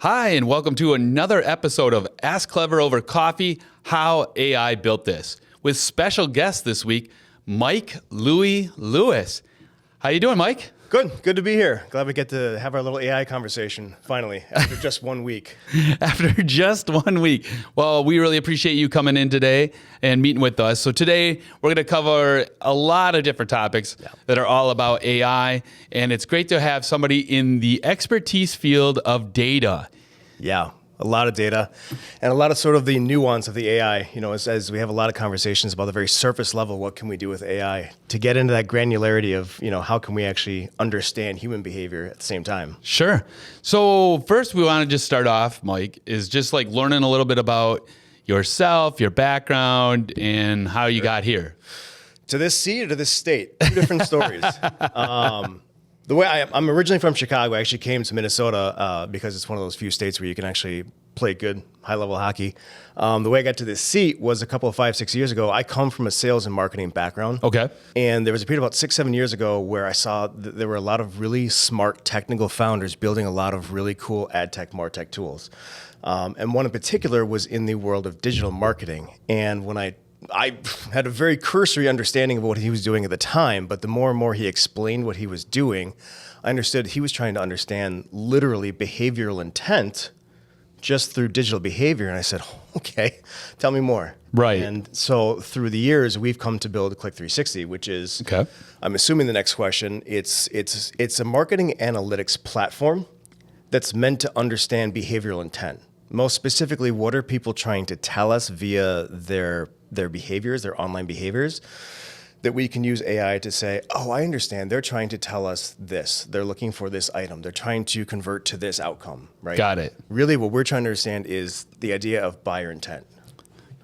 Hi, and welcome to another episode of Ask Clever Over Coffee, How AI Built This, with special guest this week, Mike Louie Lewis. How you doing, Mike? Good to be here. Glad we get to have our little AI conversation finally after just 1 week. After just 1 week. Well, we really appreciate you coming in today and meeting with us. So today we're going to cover a lot of different topics that are all about AI, and it's great to have somebody in the expertise field of data. Yeah, a lot of data and a lot of sort of the nuance of the AI, as we have a lot of conversations about the very surface level, what can we do with AI to get into that granularity of, how can we actually understand human behavior at the same time? Sure. So first we want to just start off, Mike, is just like learning a little bit about yourself, your background, and how you got here. To this seat or to this state? Two different stories. The way I'm originally from Chicago. I actually came to Minnesota because it's one of those few states where you can actually play good high-level hockey. The way I got to this seat was a couple of 5-6 years ago. I come from a sales and marketing background. Okay. And there was a period about 6-7 years ago where I saw that there were a lot of really smart technical founders building a lot of really cool ad tech, martech tools. And one in particular was in the world of digital marketing. And when I had a very cursory understanding of what he was doing at the time, but the more and more he explained what he was doing, I understood he was trying to understand literally behavioral intent just through digital behavior. And I said, okay, tell me more. Right. And so through the years, we've come to build Click360, which is, okay, I'm assuming the next question, it's a marketing analytics platform that's meant to understand behavioral intent. Most specifically, what are people trying to tell us via their behaviors, their online behaviors, that we can use AI to say, oh, I understand. They're trying to tell us this. They're looking for this item. They're trying to convert to this outcome, right? Got it. Really, what we're trying to understand is the idea of buyer intent.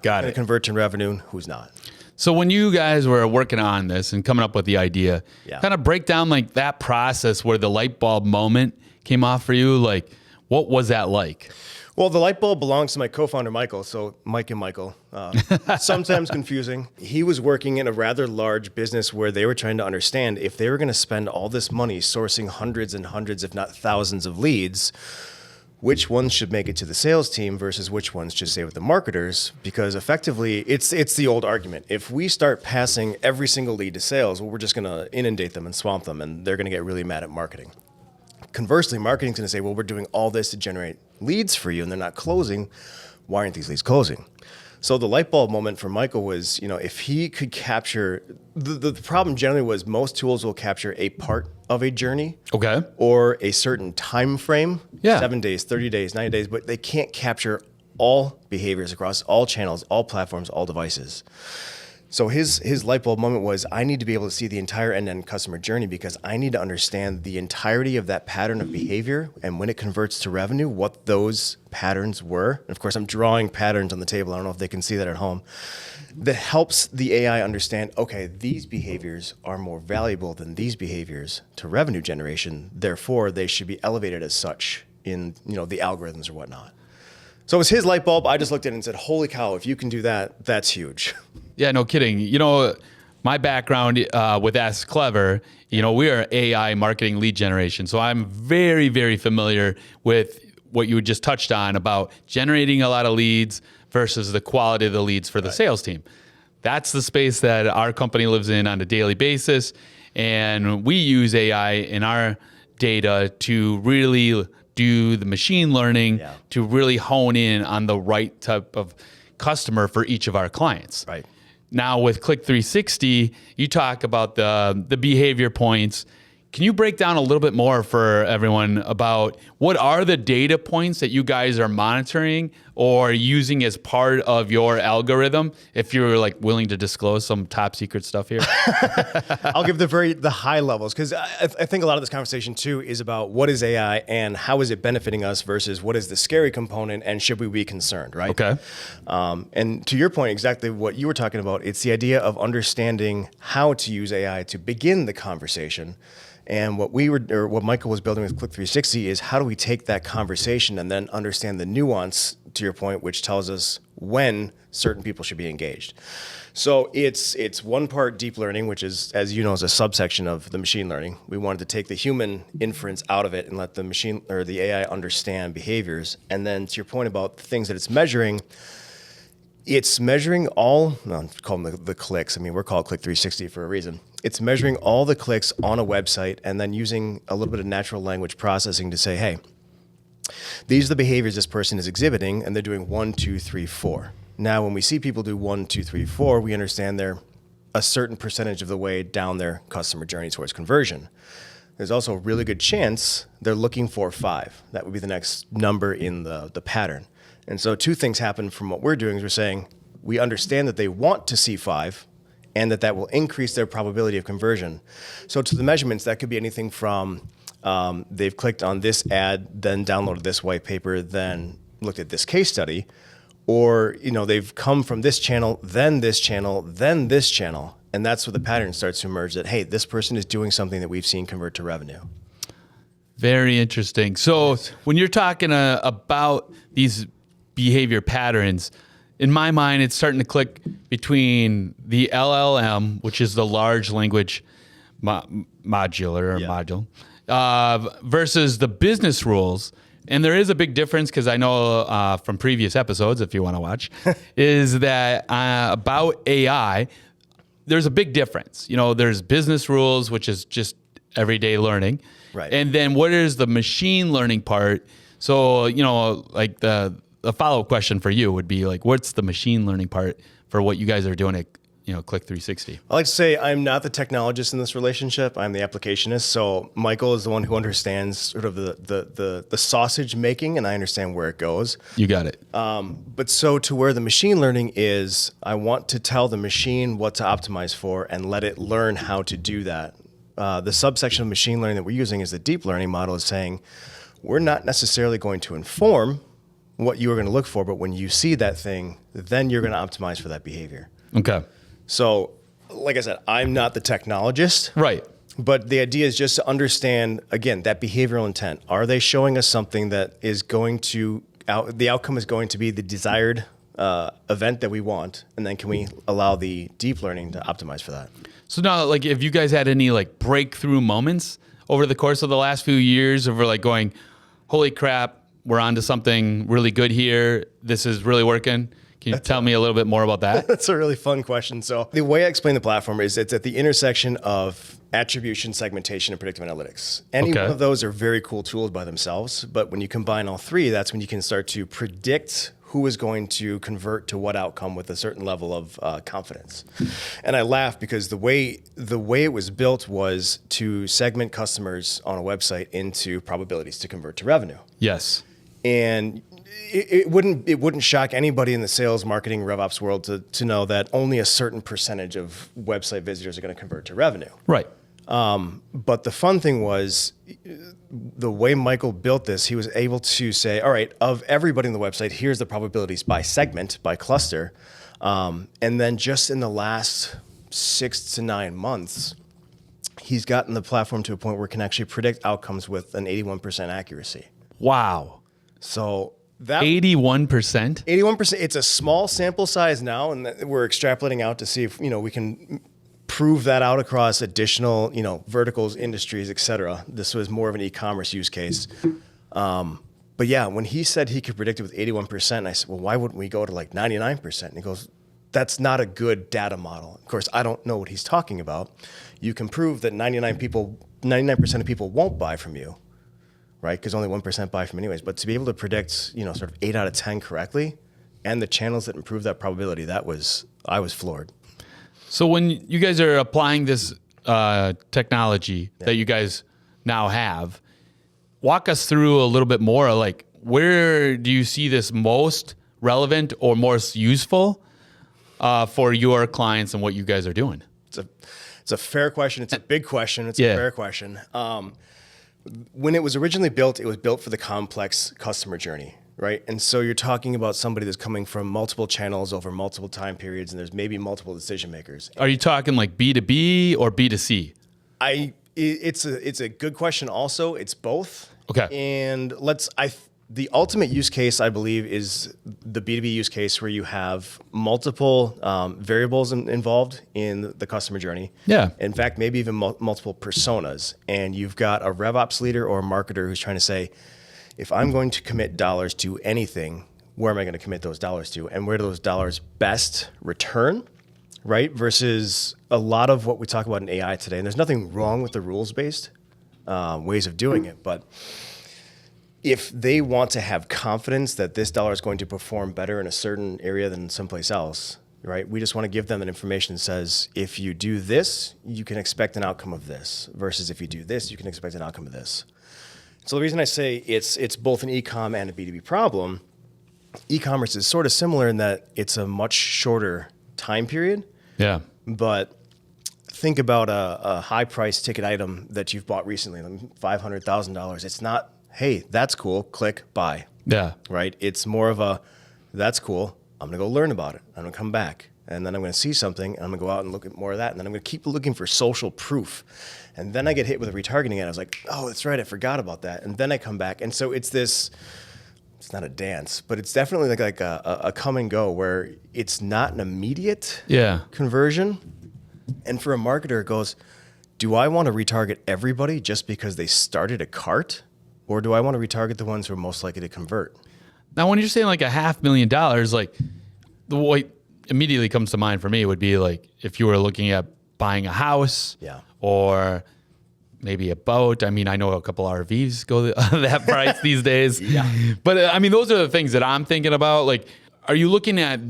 Got it. Convert to revenue, who's not? So when you guys were working on this and coming up with the idea, kind of break down like that process where the light bulb moment came off for you. Like, what was that like? Well, the light bulb belongs to my co-founder, Michael. So Mike and Michael, sometimes confusing. He was working in a rather large business where they were trying to understand if they were going to spend all this money sourcing hundreds and hundreds, if not thousands of leads, which ones should make it to the sales team versus which ones should stay with the marketers? Because effectively, it's the old argument. If we start passing every single lead to sales, well, we're just going to inundate them and swamp them, and they're going to get really mad at marketing. Conversely, marketing's going to say, well, we're doing all this to generate leads for you, and they're not closing. Why aren't these leads closing? So the light bulb moment for Michael was, if he could capture, the problem generally was most tools will capture a part of a journey. Okay. Or a certain time frame, 7 days, 30 days, 90 days, but they can't capture all behaviors across all channels, all platforms, all devices. So his light bulb moment was, I need to be able to see the entire end-to-end customer journey because I need to understand the entirety of that pattern of behavior, and when it converts to revenue, what those patterns were. And of course, I'm drawing patterns on the table. I don't know if they can see that at home. That helps the AI understand, okay, these behaviors are more valuable than these behaviors to revenue generation. Therefore, they should be elevated as such in the algorithms or whatnot. So it was his light bulb. I just looked at it and said, holy cow, if you can do that, that's huge. Yeah, no kidding. My background with Ask Clever, we are AI marketing lead generation. So I'm very, very familiar with what you just touched on about generating a lot of leads versus the quality of the leads for the sales team. That's the space that our company lives in on a daily basis. And we use AI in our data to really do the machine learning to really hone in on the right type of customer for each of our clients. Right. Now with Click360, you talk about the behavior points. Can you break down a little bit more for everyone about what are the data points that you guys are monitoring or using as part of your algorithm? If you're willing to disclose some top secret stuff here. I'll give the high levels, because I think a lot of this conversation too is about what is AI and how is it benefiting us versus what is the scary component and should we be concerned, right? Okay. And to your point, exactly what you were talking about, it's the idea of understanding how to use AI to begin the conversation. And what Michael was building with Click360 is how do we take that conversation and then understand the nuance, to your point, which tells us when certain people should be engaged. So it's one part deep learning, which is, as you know, is a subsection of the machine learning. We wanted to take the human inference out of it and let the machine or the AI understand behaviors. And then to your point about the things that it's measuring all, no, call them the clicks. I mean, we're called Click 360 for a reason. It's measuring all the clicks on a website and then using a little bit of natural language processing to say, hey, these are the behaviors this person is exhibiting, and they're doing 1, 2, 3, 4. Now, when we see people do 1, 2, 3, 4, we understand they're a certain percentage of the way down their customer journey towards conversion. There's also a really good chance they're looking for 5. That would be the next number in the pattern. And so 2 things happen from what we're doing is we're saying we understand that they want to see 5 and that will increase their probability of conversion. So to the measurements, that could be anything from they've clicked on this ad, then downloaded this white paper, then looked at this case study, or they've come from this channel, then this channel, then this channel. And that's where the pattern starts to emerge that, hey, this person is doing something that we've seen convert to revenue. Very interesting. So when you're talking about these behavior patterns, in my mind, it's starting to click between the LLM, which is the large language module, versus the business rules. And there is a big difference because I know from previous episodes, if you want to watch, is that about AI, there's a big difference. There's business rules, which is just everyday learning. Right. And then what is the machine learning part? So, like the follow-up question for you would be like, what's the machine learning part for what you guys are doing at Click 360? I like to say I'm not the technologist in this relationship. I'm the applicationist. So Michael is the one who understands sort of the sausage making, and I understand where it goes. You got it. But so to where the machine learning is, I want to tell the machine what to optimize for and let it learn how to do that. The subsection of machine learning that we're using is the deep learning model is saying, we're not necessarily going to inform what you are going to look for, but when you see that thing, then you're going to optimize for that behavior. Okay. So, like I said, I'm not the technologist. Right. But the idea is just to understand, again, that behavioral intent. Are they showing us something that is going to, the outcome is going to be the desired event that we want? And then can we allow the deep learning to optimize for that? So now, like, have you guys had any like breakthrough moments over the course of the last few years of like going, holy crap, we're onto something really good here. This is really working. Can you tell me a little bit more about that? That's a really fun question. So the way I explain the platform is it's at the intersection of attribution, segmentation, and predictive analytics. Any one of those are very cool tools by themselves, but when you combine all 3, that's when you can start to predict who is going to convert to what outcome with a certain level of confidence. And I laugh because the way it was built was to segment customers on a website into probabilities to convert to revenue. Yes. And it wouldn't shock anybody in the sales, marketing, RevOps world to know that only a certain percentage of website visitors are going to convert to revenue. Right. But the fun thing was the way Michael built this, he was able to say, all right, of everybody on the website, here's the probabilities by segment, by cluster. And then just in the last 6 to 9 months, he's gotten the platform to a point where it can actually predict outcomes with an 81% accuracy. Wow. So that 81%? 81%. It's a small sample size now, and we're extrapolating out to see if we can prove that out across additional verticals, industries, etc. This was more of an e-commerce use case. But yeah, when he said he could predict it with 81%, I said, well, why wouldn't we go to like 99%? And he goes, that's not a good data model. Of course, I don't know what he's talking about. You can prove that 99% of people won't buy from you, right? Because only 1% buy from anyways. But to be able to predict, sort of 8 out of 10 correctly, and the channels that improve that probability, I was floored. So when you guys are applying this technology that you guys now have, walk us through a little bit more. Like, where do you see this most relevant or most useful for your clients and what you guys are doing? It's a fair question. It's a big question. It's a fair question. When it was originally built, it was built for the complex customer journey, right? And so you're talking about somebody that's coming from multiple channels over multiple time periods, and there's maybe multiple decision makers. Are you talking like B2B or B2C? It's a good question also. It's both. Okay. And The ultimate use case, I believe, is the B2B use case where you have multiple variables involved in the customer journey. Yeah. In fact, maybe even multiple personas. And you've got a RevOps leader or a marketer who's trying to say, if I'm going to commit dollars to anything, where am I going to commit those dollars to? And where do those dollars best return, right? Versus a lot of what we talk about in AI today. And there's nothing wrong with the rules-based ways of doing it, but if they want to have confidence that this dollar is going to perform better in a certain area than someplace else, right? We just want to give them that information that says, if you do this, you can expect an outcome of this, versus if you do this, you can expect an outcome of this. So the reason I say it's both an e-com and a B2B problem, e-commerce is sort of similar in that it's a much shorter time period. Yeah. But think about a high price ticket item that you've bought recently, $500,000. It's not, hey, that's cool, click, buy. Yeah. Right? It's more of a, that's cool, I'm going to go learn about it. I'm going to come back. And then I'm going to see something, and I'm going to go out and look at more of that. And then I'm going to keep looking for social proof. And then I get hit with a retargeting ad. I was like, oh, that's right, I forgot about that. And then I come back. And so it's this, it's not a dance, but it's definitely like a come and go where it's not an immediate conversion. And for a marketer, it goes, do I want to retarget everybody just because they started a cart? Or do I want to retarget the ones who are most likely to convert? Now, when you're saying like $500,000, like the what immediately comes to mind for me would be like if you were looking at buying a house or maybe a boat. I mean, I know a couple RVs go that price these days. But I mean, those are the things that I'm thinking about. Like, are you looking at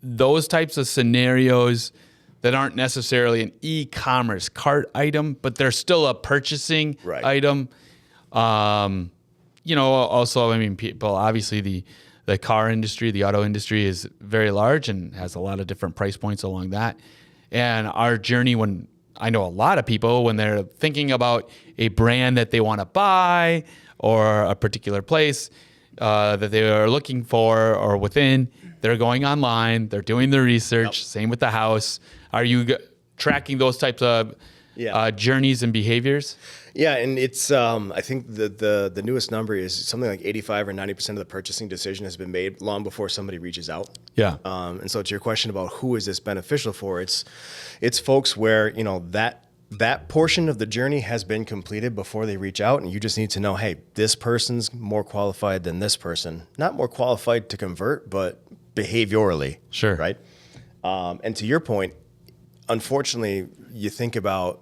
those types of scenarios that aren't necessarily an e-commerce cart item, but they're still a purchasing item? You know, also, I mean, people, obviously the car industry, the auto industry is very large and has a lot of different price points along that. And our journey, when I know a lot of people, when they're thinking about a brand that they want to buy or a particular place that they are looking for or within, they're going online, they're doing their research. Same with the house. Are you tracking those types of journeys and behaviors? Yeah, and it's I think the newest number is something like 85 or 90% of the purchasing decision has been made long before somebody reaches out. Yeah. And so to your question about who is this beneficial for, it's folks where, you know, that portion of the journey has been completed before they reach out, and you just need to know, hey, this person's more qualified than this person. Not more qualified to convert, but behaviorally. Sure. Right? And to your point, unfortunately, you think about,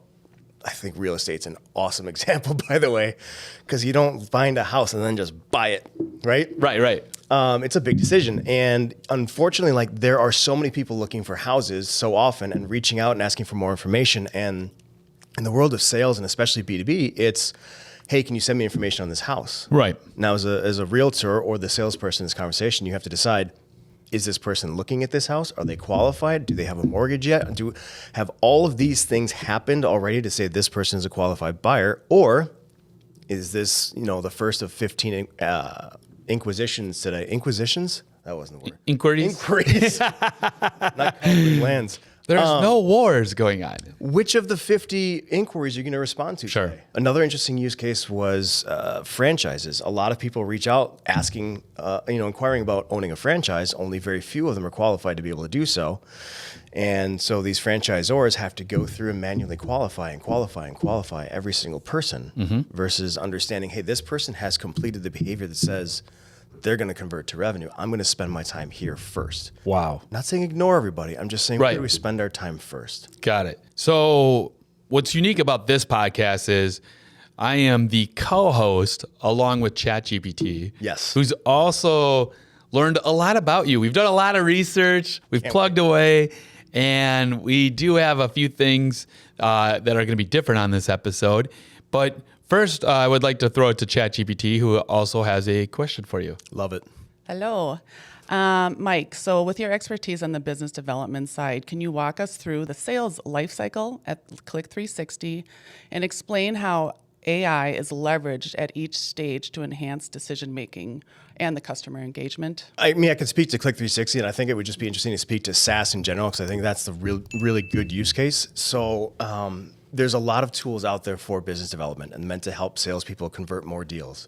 I think real estate's an awesome example, by the way, because you don't find a house and then just buy it, right? Right. It's a big decision. And unfortunately, like, there are so many people looking for houses so often and reaching out and asking for more information. And in the world of sales, and especially B2B, it's, hey, can you send me information on this house? Right. Now, as a realtor or the salesperson in this conversation, you have to decide, is this person looking at this house? Are they qualified? Do they have a mortgage yet? Have all of these things happened already to say this person is a qualified buyer? Or is this, you know, the first of 15 inquisitions today? Inquisitions? That wasn't the word. Inquiries. Not conquering lands. There's no wars going on. Which of the 50 inquiries are you going to respond to today? Another interesting use case was franchises. A lot of people reach out asking, inquiring about owning a franchise. Only very few of them are qualified to be able to do so. And so these franchisors have to go through and manually qualify every single person versus understanding, hey, this person has completed the behavior that says they're going to convert to revenue. I'm going to spend my time here first. Wow. Not saying ignore everybody. I'm just saying, where do we spend our time first? Got it. So what's unique about this podcast is I am the co-host along with ChatGPT. Yes. Who's also learned a lot about you. We've done a lot of research. We've plugged away. And we do have a few things that are going to be different on this episode. But first, I would like to throw it to ChatGPT, who also has a question for you. Love it. Hello. Mike, so with your expertise on the business development side, can you walk us through the sales lifecycle at Click360 and explain how AI is leveraged at each stage to enhance decision-making and the customer engagement? I mean, I could speak to Click360, and I think it would just be interesting to speak to SaaS in general, because I think that's the really good use case. So there's a lot of tools out there for business development and meant to help salespeople convert more deals.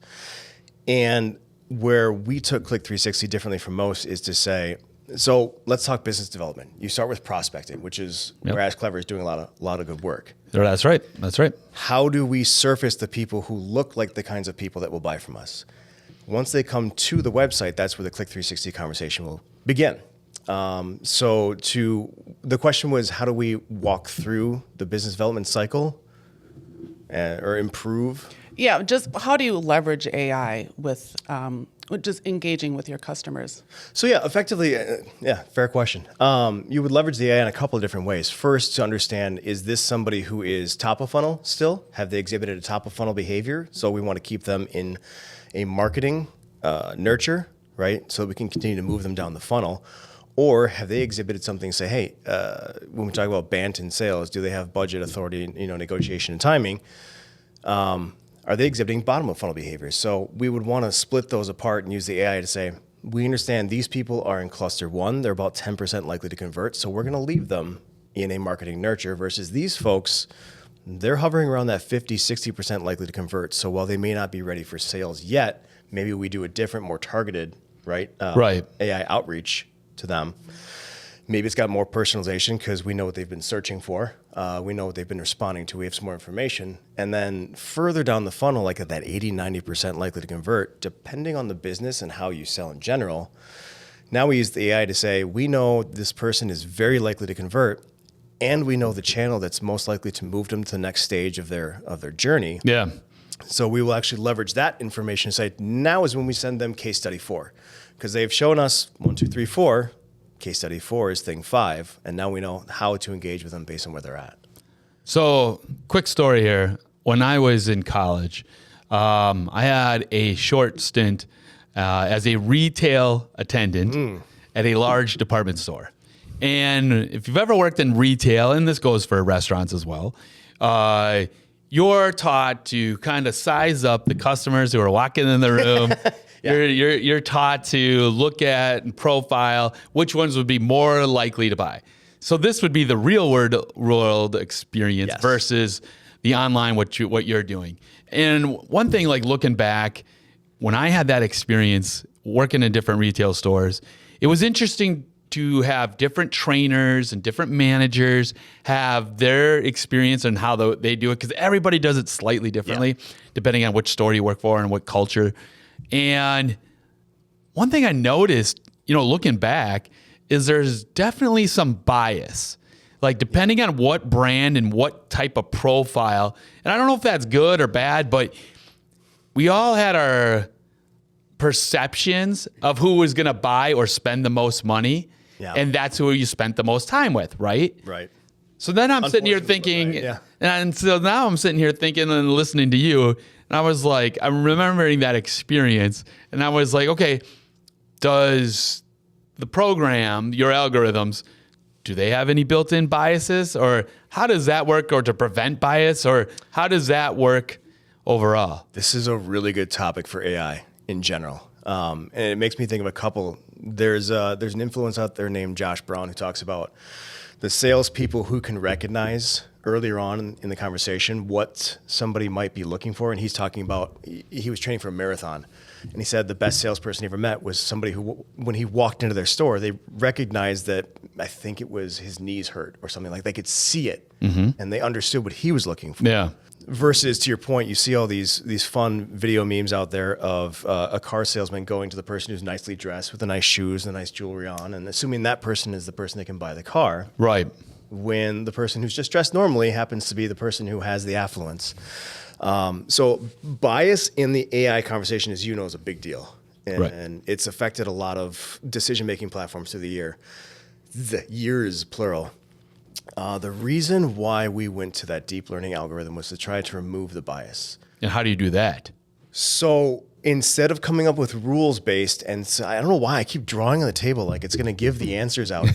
And where we took Click 360 differently from most is to say, so let's talk business development. You start with prospecting, which is where askClever is doing a lot of good work. That's right. That's right. How do we surface the people who look like the kinds of people that will buy from us? Once they come to the website, that's where the Click 360 conversation will begin. So the question was, how do we walk through the business development cycle or improve? Yeah, just how do you leverage AI with just engaging with your customers? So yeah, effectively, fair question. You would leverage the AI in a couple of different ways. First, to understand, is this somebody who is top of funnel still? Have they exhibited a top of funnel behavior? So we want to keep them in a marketing nurture, right? So that we can continue to move them down the funnel. Or have they exhibited something, say, hey, when we talk about BANT in sales, do they have budget, authority, negotiation and timing? Are they exhibiting bottom of funnel behaviors? So we would want to split those apart and use the AI to say, we understand these people are in cluster 1. They're about 10% likely to convert. So we're going to leave them in a marketing nurture versus these folks, they're hovering around that 50, 60% likely to convert. So while they may not be ready for sales yet, maybe we do a different, more targeted, AI outreach to them. Maybe it's got more personalization because we know what they've been searching for. We know what they've been responding to. We have some more information. And then further down the funnel, like at that 80, 90% likely to convert, depending on the business and how you sell in general, now we use the AI to say, we know this person is very likely to convert, and we know the channel that's most likely to move them to the next stage of their journey. Yeah. So we will actually leverage that information and say, now is when we send them case study 4. Because they've shown us 1, 2, 3, 4. Case study 4 is thing 5, and now we know how to engage with them based on where they're at. So, quick story here. When I was in college, I had a short stint as a retail attendant at a large department store. And if you've ever worked in retail, and this goes for restaurants as well, you're taught to kind of size up the customers who are walking in the room. You're taught to look at and profile which ones would be more likely to buy. So this would be the real world experience versus the online what you're doing. And one thing, like looking back, when I had that experience working in different retail stores, it was interesting to have different trainers and different managers have their experience and how they do it, because everybody does it slightly differently depending on which store you work for and what culture. And one thing I noticed, looking back, is there's definitely some bias, like depending on what brand and what type of profile. And I don't know if that's good or bad, but we all had our perceptions of who was going to buy or spend the most money. Yeah. And that's who you spent the most time with, right? Right. So then I'm sitting here thinking, and so now I'm sitting here thinking and listening to you. And I was like, I'm remembering that experience. And I was like, okay, does the program, your algorithms, do they have any built-in biases? Or how does that work? Or to prevent bias? Or how does that work overall? This is a really good topic for AI in general. And it makes me think of a couple. There's an influencer out there named Josh Brown who talks about the salespeople who can recognize earlier on in the conversation what somebody might be looking for. And he's talking about, he was training for a marathon. And he said the best salesperson he ever met was somebody who, when he walked into their store, they recognized that, I think it was his knees hurt or something, like they could see it and they understood what he was looking for. Yeah. Versus, to your point, you see all these fun video memes out there of a car salesman going to the person who's nicely dressed with the nice shoes and the nice jewelry on, and assuming that person is the person that can buy the car. Right. When the person who's just dressed normally happens to be the person who has the affluence. So bias in the AI conversation, as you know, is a big deal. And it's affected a lot of decision-making platforms through the years, plural. The reason why we went to that deep learning algorithm was to try to remove the bias. And how do you do that? So instead of coming up with rules-based, and so, I don't know why I keep drawing on the table like it's going to give the answers out.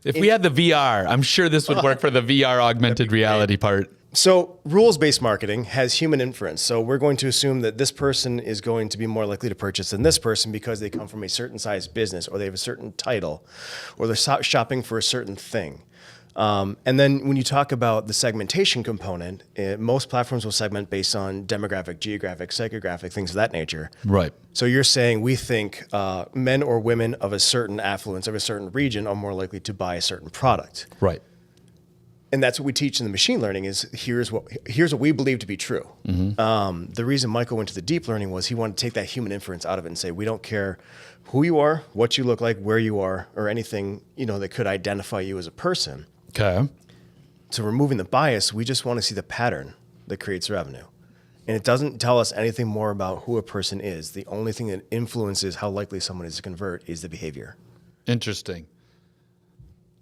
If we had the VR, I'm sure this would work for the VR augmented reality part. So rules-based marketing has human inference. So we're going to assume that this person is going to be more likely to purchase than this person because they come from a certain size business or they have a certain title or they're shopping for a certain thing. And then when you talk about the segmentation component, most platforms will segment based on demographic, geographic, psychographic, things of that nature. Right. So you're saying we think men or women of a certain affluence, of a certain region, are more likely to buy a certain product. Right. And that's what we teach in the machine learning is here's what we believe to be true. The reason Michael went to the deep learning was he wanted to take that human inference out of it and say, we don't care who you are, what you look like, where you are, or anything, that could identify you as a person. Okay. So removing the bias, we just want to see the pattern that creates revenue. And it doesn't tell us anything more about who a person is. The only thing that influences how likely someone is to convert is the behavior. Interesting.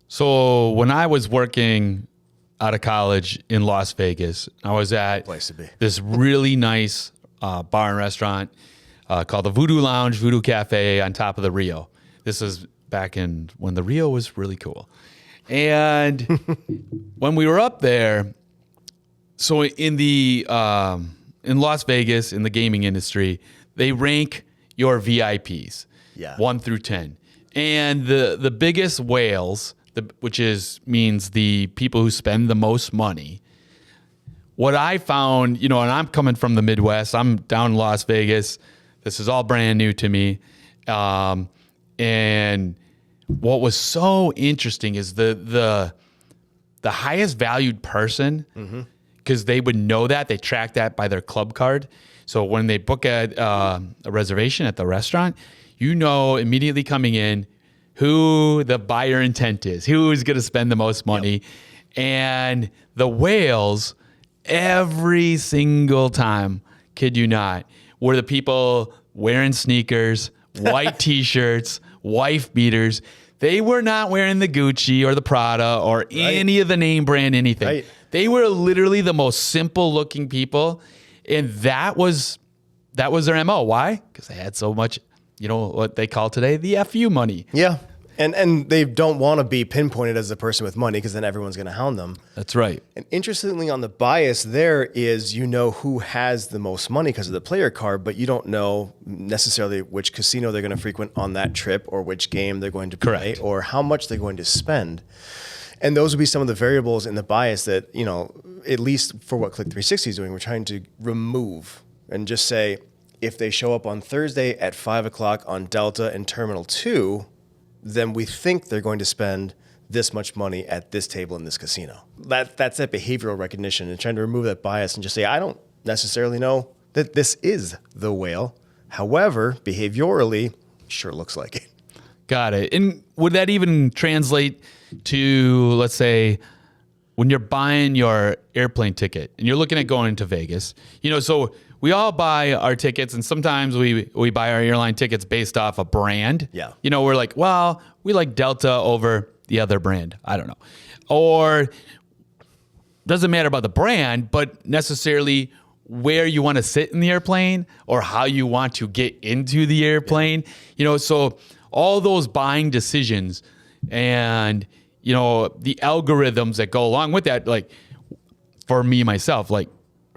So when I was working out of college in Las Vegas, I was at Place to be. this really nice bar and restaurant called the Voodoo Lounge, Voodoo Cafe on top of the Rio. This is back in when the Rio was really cool. And when we were up there, so in Las Vegas, in the gaming industry, they rank your VIPs, 1 through 10. And the biggest whales, which means the people who spend the most money. What I found, and I'm coming from the Midwest, I'm down in Las Vegas. This is all brand new to me. And what was so interesting is the highest valued person, because they would know that, they track that by their club card. So when they book a reservation at the restaurant, immediately coming in who the buyer intent is, who is going to spend the most money. Yep. And the whales, every single time, kid you not, were the people wearing sneakers, white T-shirts, wife beaters. They were not wearing the Gucci or the Prada or any of the name brand anything. Right. They were literally the most simple looking people. And that was their MO. Why? Because they had so much, what they call today the FU money. Yeah. And they don't want to be pinpointed as the person with money because then everyone's going to hound them. That's right. And interestingly, on the bias there is who has the most money because of the player card, but you don't know necessarily which casino they're going to frequent on that trip or which game they're going to play or how much they're going to spend. And those would be some of the variables in the bias that, at least for what Click360 is doing, we're trying to remove and just say, if they show up on Thursday at 5 o'clock on Delta and Terminal 2, then we think they're going to spend this much money at this table in this casino. That's that behavioral recognition and trying to remove that bias and just say, I don't necessarily know that this is the whale. However, behaviorally, sure looks like it. Got it. And would that even translate to, let's say, when you're buying your airplane ticket and you're looking at going to Vegas, so we all buy our tickets, and sometimes we buy our airline tickets based off a brand. Yeah. We're like, well, we like Delta over the other brand. I don't know. Or doesn't matter about the brand, but necessarily where you want to sit in the airplane or how you want to get into the airplane. So all those buying decisions and, the algorithms that go along with that, like for me, myself, like,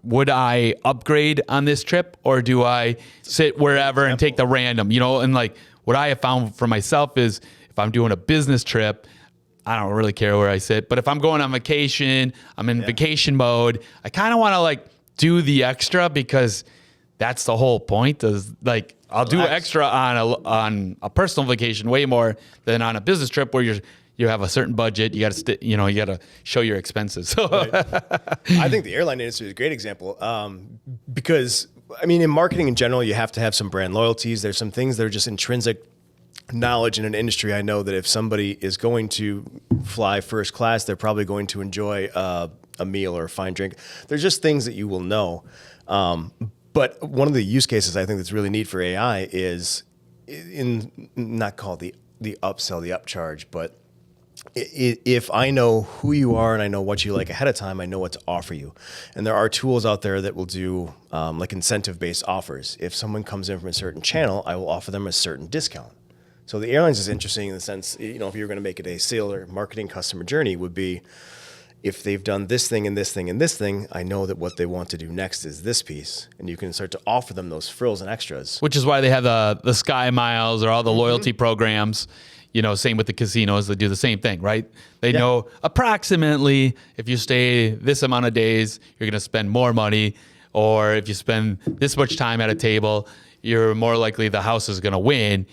would I upgrade on this trip or do I sit wherever and take the random, and like what I have found for myself is if I'm doing a business trip, I don't really care where I sit, but if I'm going on vacation, I'm in vacation mode. I kind of want to like do the extra because that's the whole point is like, I'll do extra on a personal vacation way more than on a business trip where you have a certain budget. You got to, you got to show your expenses. So I think the airline industry is a great example because, in marketing in general, you have to have some brand loyalties. There's some things that are just intrinsic knowledge in an industry. I know that if somebody is going to fly first class, they're probably going to enjoy a meal or a fine drink. There's just things that you will know. But one of the use cases I think that's really neat for AI is not called the upsell, the upcharge, but if I know who you are and I know what you like ahead of time, I know what to offer you. And there are tools out there that will do like incentive-based offers. If someone comes in from a certain channel, I will offer them a certain discount. So the airlines is interesting in the sense, if you're going to make it a sale or marketing customer journey would be, if they've done this thing and this thing and this thing, I know that what they want to do next is this piece. And you can start to offer them those frills and extras. Which is why they have the Sky Miles or all the loyalty programs. Same with the casinos. They do the same thing, right? They know approximately if you stay this amount of days, you're going to spend more money. Or if you spend this much time at a table, you're more likely the house is going to win.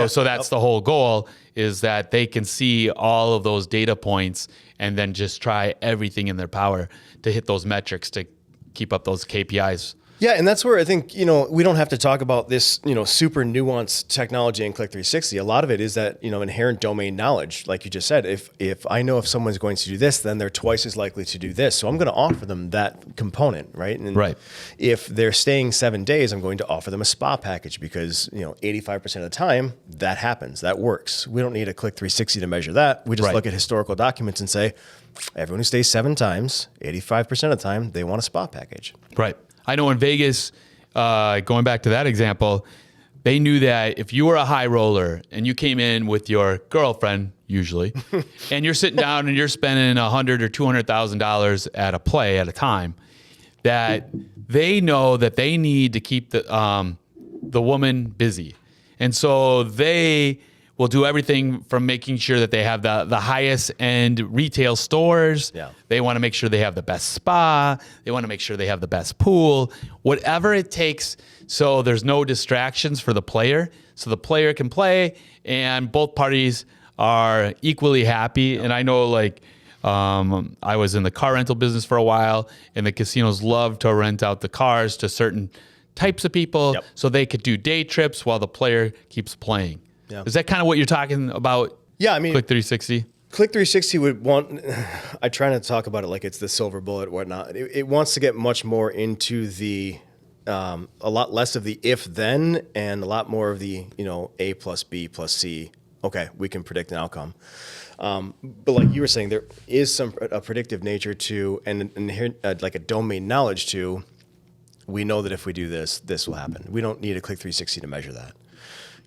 So that's the whole goal, is that they can see all of those data points and then just try everything in their power to hit those metrics to keep up those KPIs. Yeah, and that's where I think, we don't have to talk about this, super nuanced technology in Click360. A lot of it is that, inherent domain knowledge. Like you just said, if I know if someone's going to do this, then they're twice as likely to do this. So I'm going to offer them that component, right? And if they're staying 7 days, I'm going to offer them a spa package because, 85% of the time that happens, that works. We don't need a Click360 to measure that. We just look at historical documents and say, everyone who stays 7 times, 85% of the time, they want a spa package. Right. I know in Vegas, going back to that example, they knew that if you were a high roller and you came in with your girlfriend, usually, and you're sitting down and you're spending $100,000 or $200,000 at a play at a time, that they know that they need to keep the woman busy, and so they will do everything from making sure that they have the highest end retail stores. Yeah. They want to make sure they have the best spa. They want to make sure they have the best pool, whatever it takes. So there's no distractions for the player. So the player can play and both parties are equally happy. And I know I was in the car rental business for a while, and the casinos love to rent out the cars to certain types of people so they could do day trips while the player keeps playing. Yeah. Is that kind of what you're talking about? Yeah, I mean, Click360? Click360 would want, I try not to talk about it like it's the silver bullet or whatnot. It wants to get much more into the, a lot less of the if-then and a lot more of the, A plus B plus C. Okay, we can predict an outcome. But like you were saying, there is a predictive nature to, and like a domain knowledge to, we know that if we do this, this will happen. We don't need a Click360 to measure that.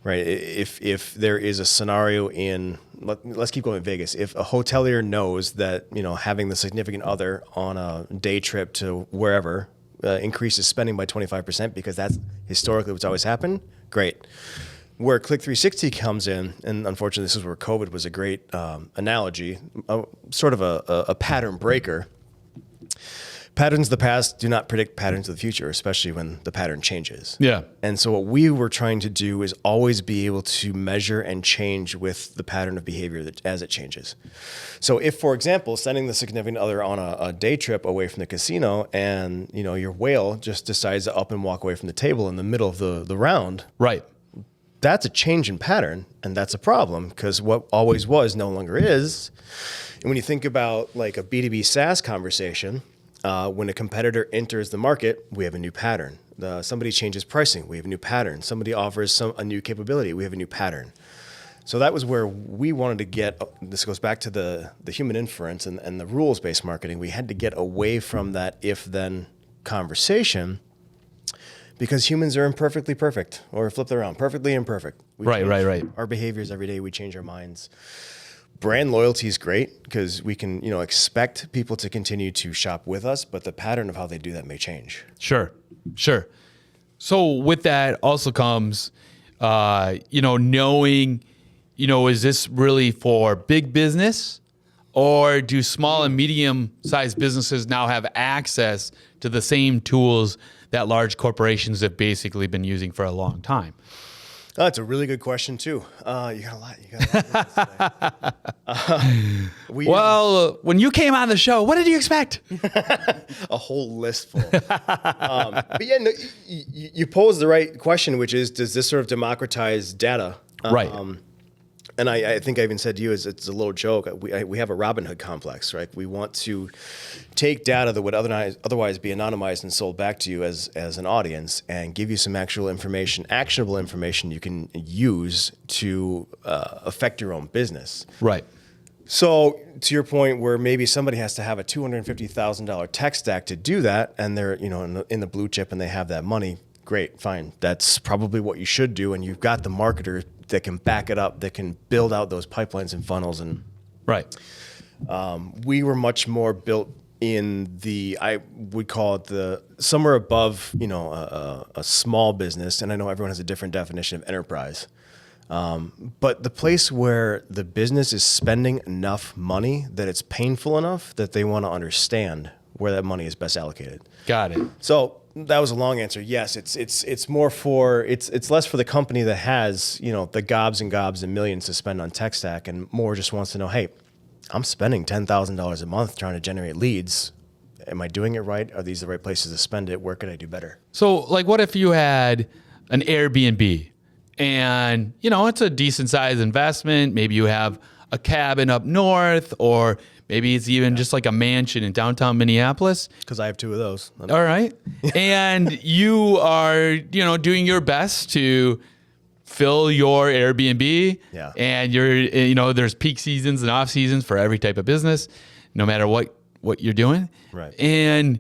Right. If there is a scenario let's keep going in Vegas. If a hotelier knows that, having the significant other on a day trip to wherever increases spending by 25% because that's historically what's always happened, great. Where Click360 comes in, and unfortunately this is where COVID was a great analogy, sort of a pattern breaker. Patterns of the past do not predict patterns of the future, especially when the pattern changes. Yeah. And so what we were trying to do is always be able to measure and change with the pattern of behavior as it changes. So if, for example, sending the significant other on a day trip away from the casino and, your whale just decides to up and walk away from the table in the middle of the round. Right. That's a change in pattern, and that's a problem because what always was no longer is. And when you think about like a B2B SaaS conversation, when a competitor enters the market, we have a new pattern. Somebody changes pricing, we have a new pattern. Somebody offers a new capability, we have a new pattern. So that was where we wanted to get, this goes back to the human inference and the rules-based marketing. We had to get away from that if-then conversation because humans are imperfectly perfect, or flip it around, perfectly imperfect. Right. Our behaviors every day, we change our minds. Brand loyalty is great because we can, expect people to continue to shop with us, but the pattern of how they do that may change. Sure. So with that also comes, knowing, is this really for big business, or do small and medium-sized businesses now have access to the same tools that large corporations have basically been using for a long time? Oh, that's a really good question too. You got a lot. Well, when you came on the show, what did you expect? A whole list full. But yeah, no, you pose the right question, which is, does this sort of democratize data? Right. And I think I even said to you, it's a little joke, we have a Robin Hood complex, right? We want to take data that would otherwise be anonymized and sold back to you as an audience and give you some actual information, actionable information you can use to affect your own business. Right. So to your point where maybe somebody has to have a $250,000 tech stack to do that, and they're in the blue chip and they have that money, great, fine. That's probably what you should do, and you've got the marketer that can back it up, that can build out those pipelines and funnels. And right. We were much more built in I would call it somewhere above, a small business. And I know everyone has a different definition of enterprise. But the place where the business is spending enough money that it's painful enough that they want to understand where that money is best allocated. Got it. So that was a long answer. Yes, it's more for it's less for the company that has, you know, the gobs and gobs and millions to spend on tech stack, and more just wants to know, hey, I'm spending $10,000 a month trying to generate leads. Am I doing it right? Are these the right places to spend it? Where could I do better? So, like, what if you had an Airbnb and, you know, it's a decent sized investment. Maybe you have a cabin up north, or maybe it's even just like a mansion in downtown Minneapolis. Because I have two of those. All right. And you are, you know, doing your best to fill your Airbnb. Yeah. And you're, you know, there's peak seasons and off seasons for every type of business, no matter what you're doing. Right. And,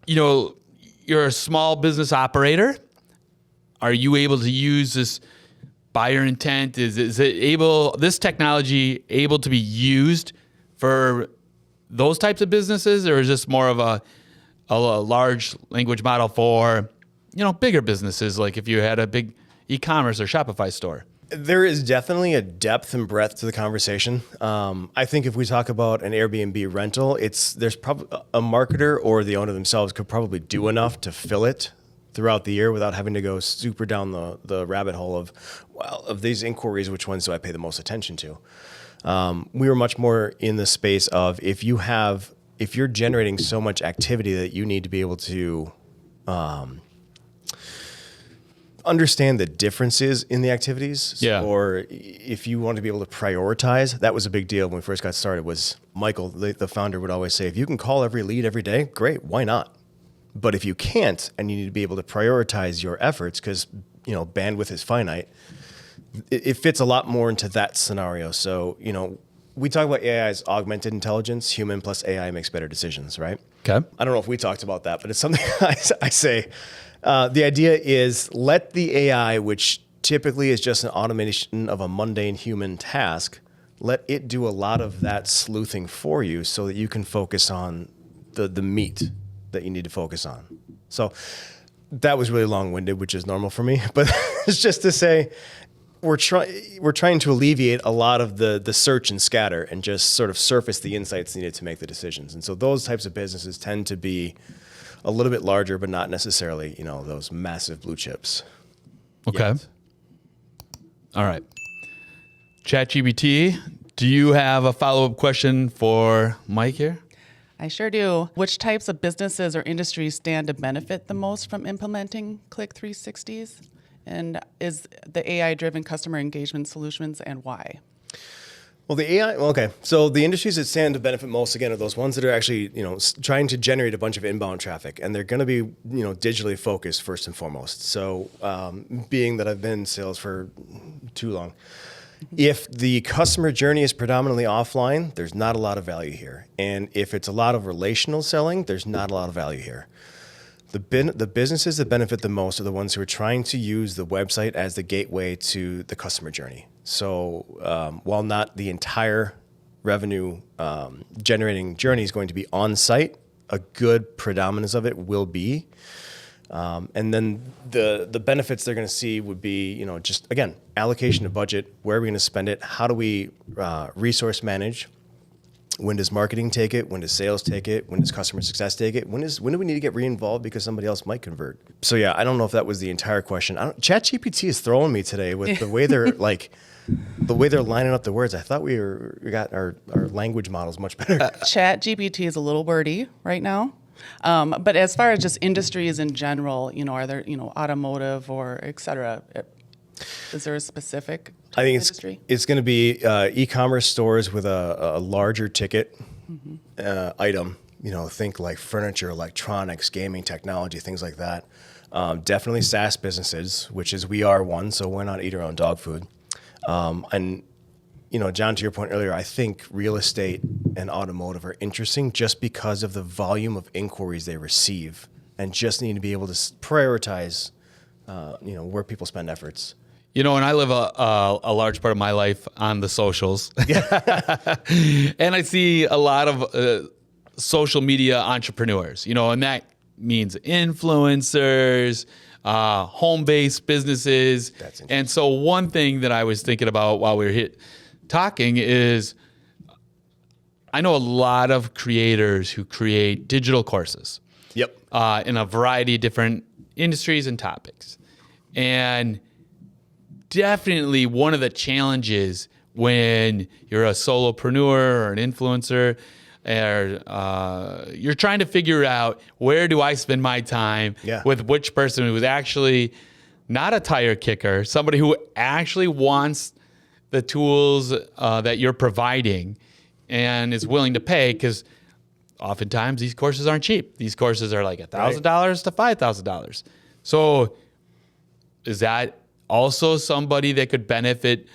you know, you're a small business operator. Are you able to use this buyer intent? Is it able, this technology able to be used for those types of businesses, or is this more of a large language model for, you know, bigger businesses, like if you had a big e-commerce or Shopify store? There is definitely a depth and breadth to the conversation. I think if we talk about an Airbnb rental, there's probably a marketer or the owner themselves could probably do enough to fill it throughout the year without having to go super down the rabbit hole of, well, of these inquiries, which ones do I pay the most attention to? We were much more in the space of if you're generating so much activity that you need to be able to understand the differences in the activities. Yeah. Or if you want to be able to prioritize, that was a big deal when we first got started. Was Michael, the founder, would always say, if you can call every lead every day, great, why not? But if you can't, and you need to be able to prioritize your efforts, because, you know, bandwidth is finite, it fits a lot more into that scenario. So, you know, we talk about AI as augmented intelligence. Human plus AI makes better decisions, right? Okay. I don't know if we talked about that, but it's something I say. The idea is let the AI, which typically is just an automation of a mundane human task, let it do a lot of that sleuthing for you so that you can focus on the meat that you need to focus on. So that was really long-winded, which is normal for me, but it's just to say we're trying to alleviate a lot of the search and scatter and just sort of surface the insights needed to make the decisions. And so those types of businesses tend to be a little bit larger, but not necessarily, you know, those massive blue chips. Okay. Yet. All right. ChatGPT, do you have a follow-up question for Mike here? I sure do. Which types of businesses or industries stand to benefit the most from implementing Click 360s? And is the AI-driven customer engagement solutions, and why? Well, the AI, okay. So the industries that stand to benefit most, again, are those ones that are actually, you know, trying to generate a bunch of inbound traffic, and they're going to be, you know, digitally focused first and foremost. So being that I've been in sales for too long, if the customer journey is predominantly offline, there's not a lot of value here. And if it's a lot of relational selling, there's not a lot of value here. The businesses that benefit the most are the ones who are trying to use the website as the gateway to the customer journey. So while not the entire revenue generating journey is going to be on site, a good predominance of it will be. And then the benefits they're going to see would be, you know, just, again, allocation of budget. Where are we going to spend it? How do we resource manage? When does marketing take it? When does sales take it? When does customer success take it? When do we need to get re-involved because somebody else might convert? So yeah, I don't know if that was the entire question. ChatGPT is throwing me today with the way they're the way they're lining up the words. I thought we got our language models much better. ChatGPT is a little wordy right now. But as far as just industries in general, you know, are there, you know, automotive or et cetera? Is there a specific I think industry? it's going to be e-commerce stores with a larger ticket item. You know, think like furniture, electronics, gaming technology, things like that. Definitely SaaS businesses, which is we are one, so we're not eat our own dog food. And you know, John, to your point earlier, I think real estate and automotive are interesting just because of the volume of inquiries they receive, and just need to be able to prioritize, you know, where people spend efforts. You know, and I live a large part of my life on the socials. And I see a lot of social media entrepreneurs, you know, and that means influencers, home-based businesses. That's interesting. And so one thing that I was thinking about while we were talking is I know a lot of creators who create digital courses. Yep. In a variety of different industries and topics. And definitely one of the challenges when you're a solopreneur or an influencer, or you're trying to figure out where do I spend my time with which person who is actually not a tire kicker, somebody who actually wants the tools that you're providing and is willing to pay, because oftentimes these courses aren't cheap. These courses are like $1,000 to $5,000. So is that also somebody that could benefit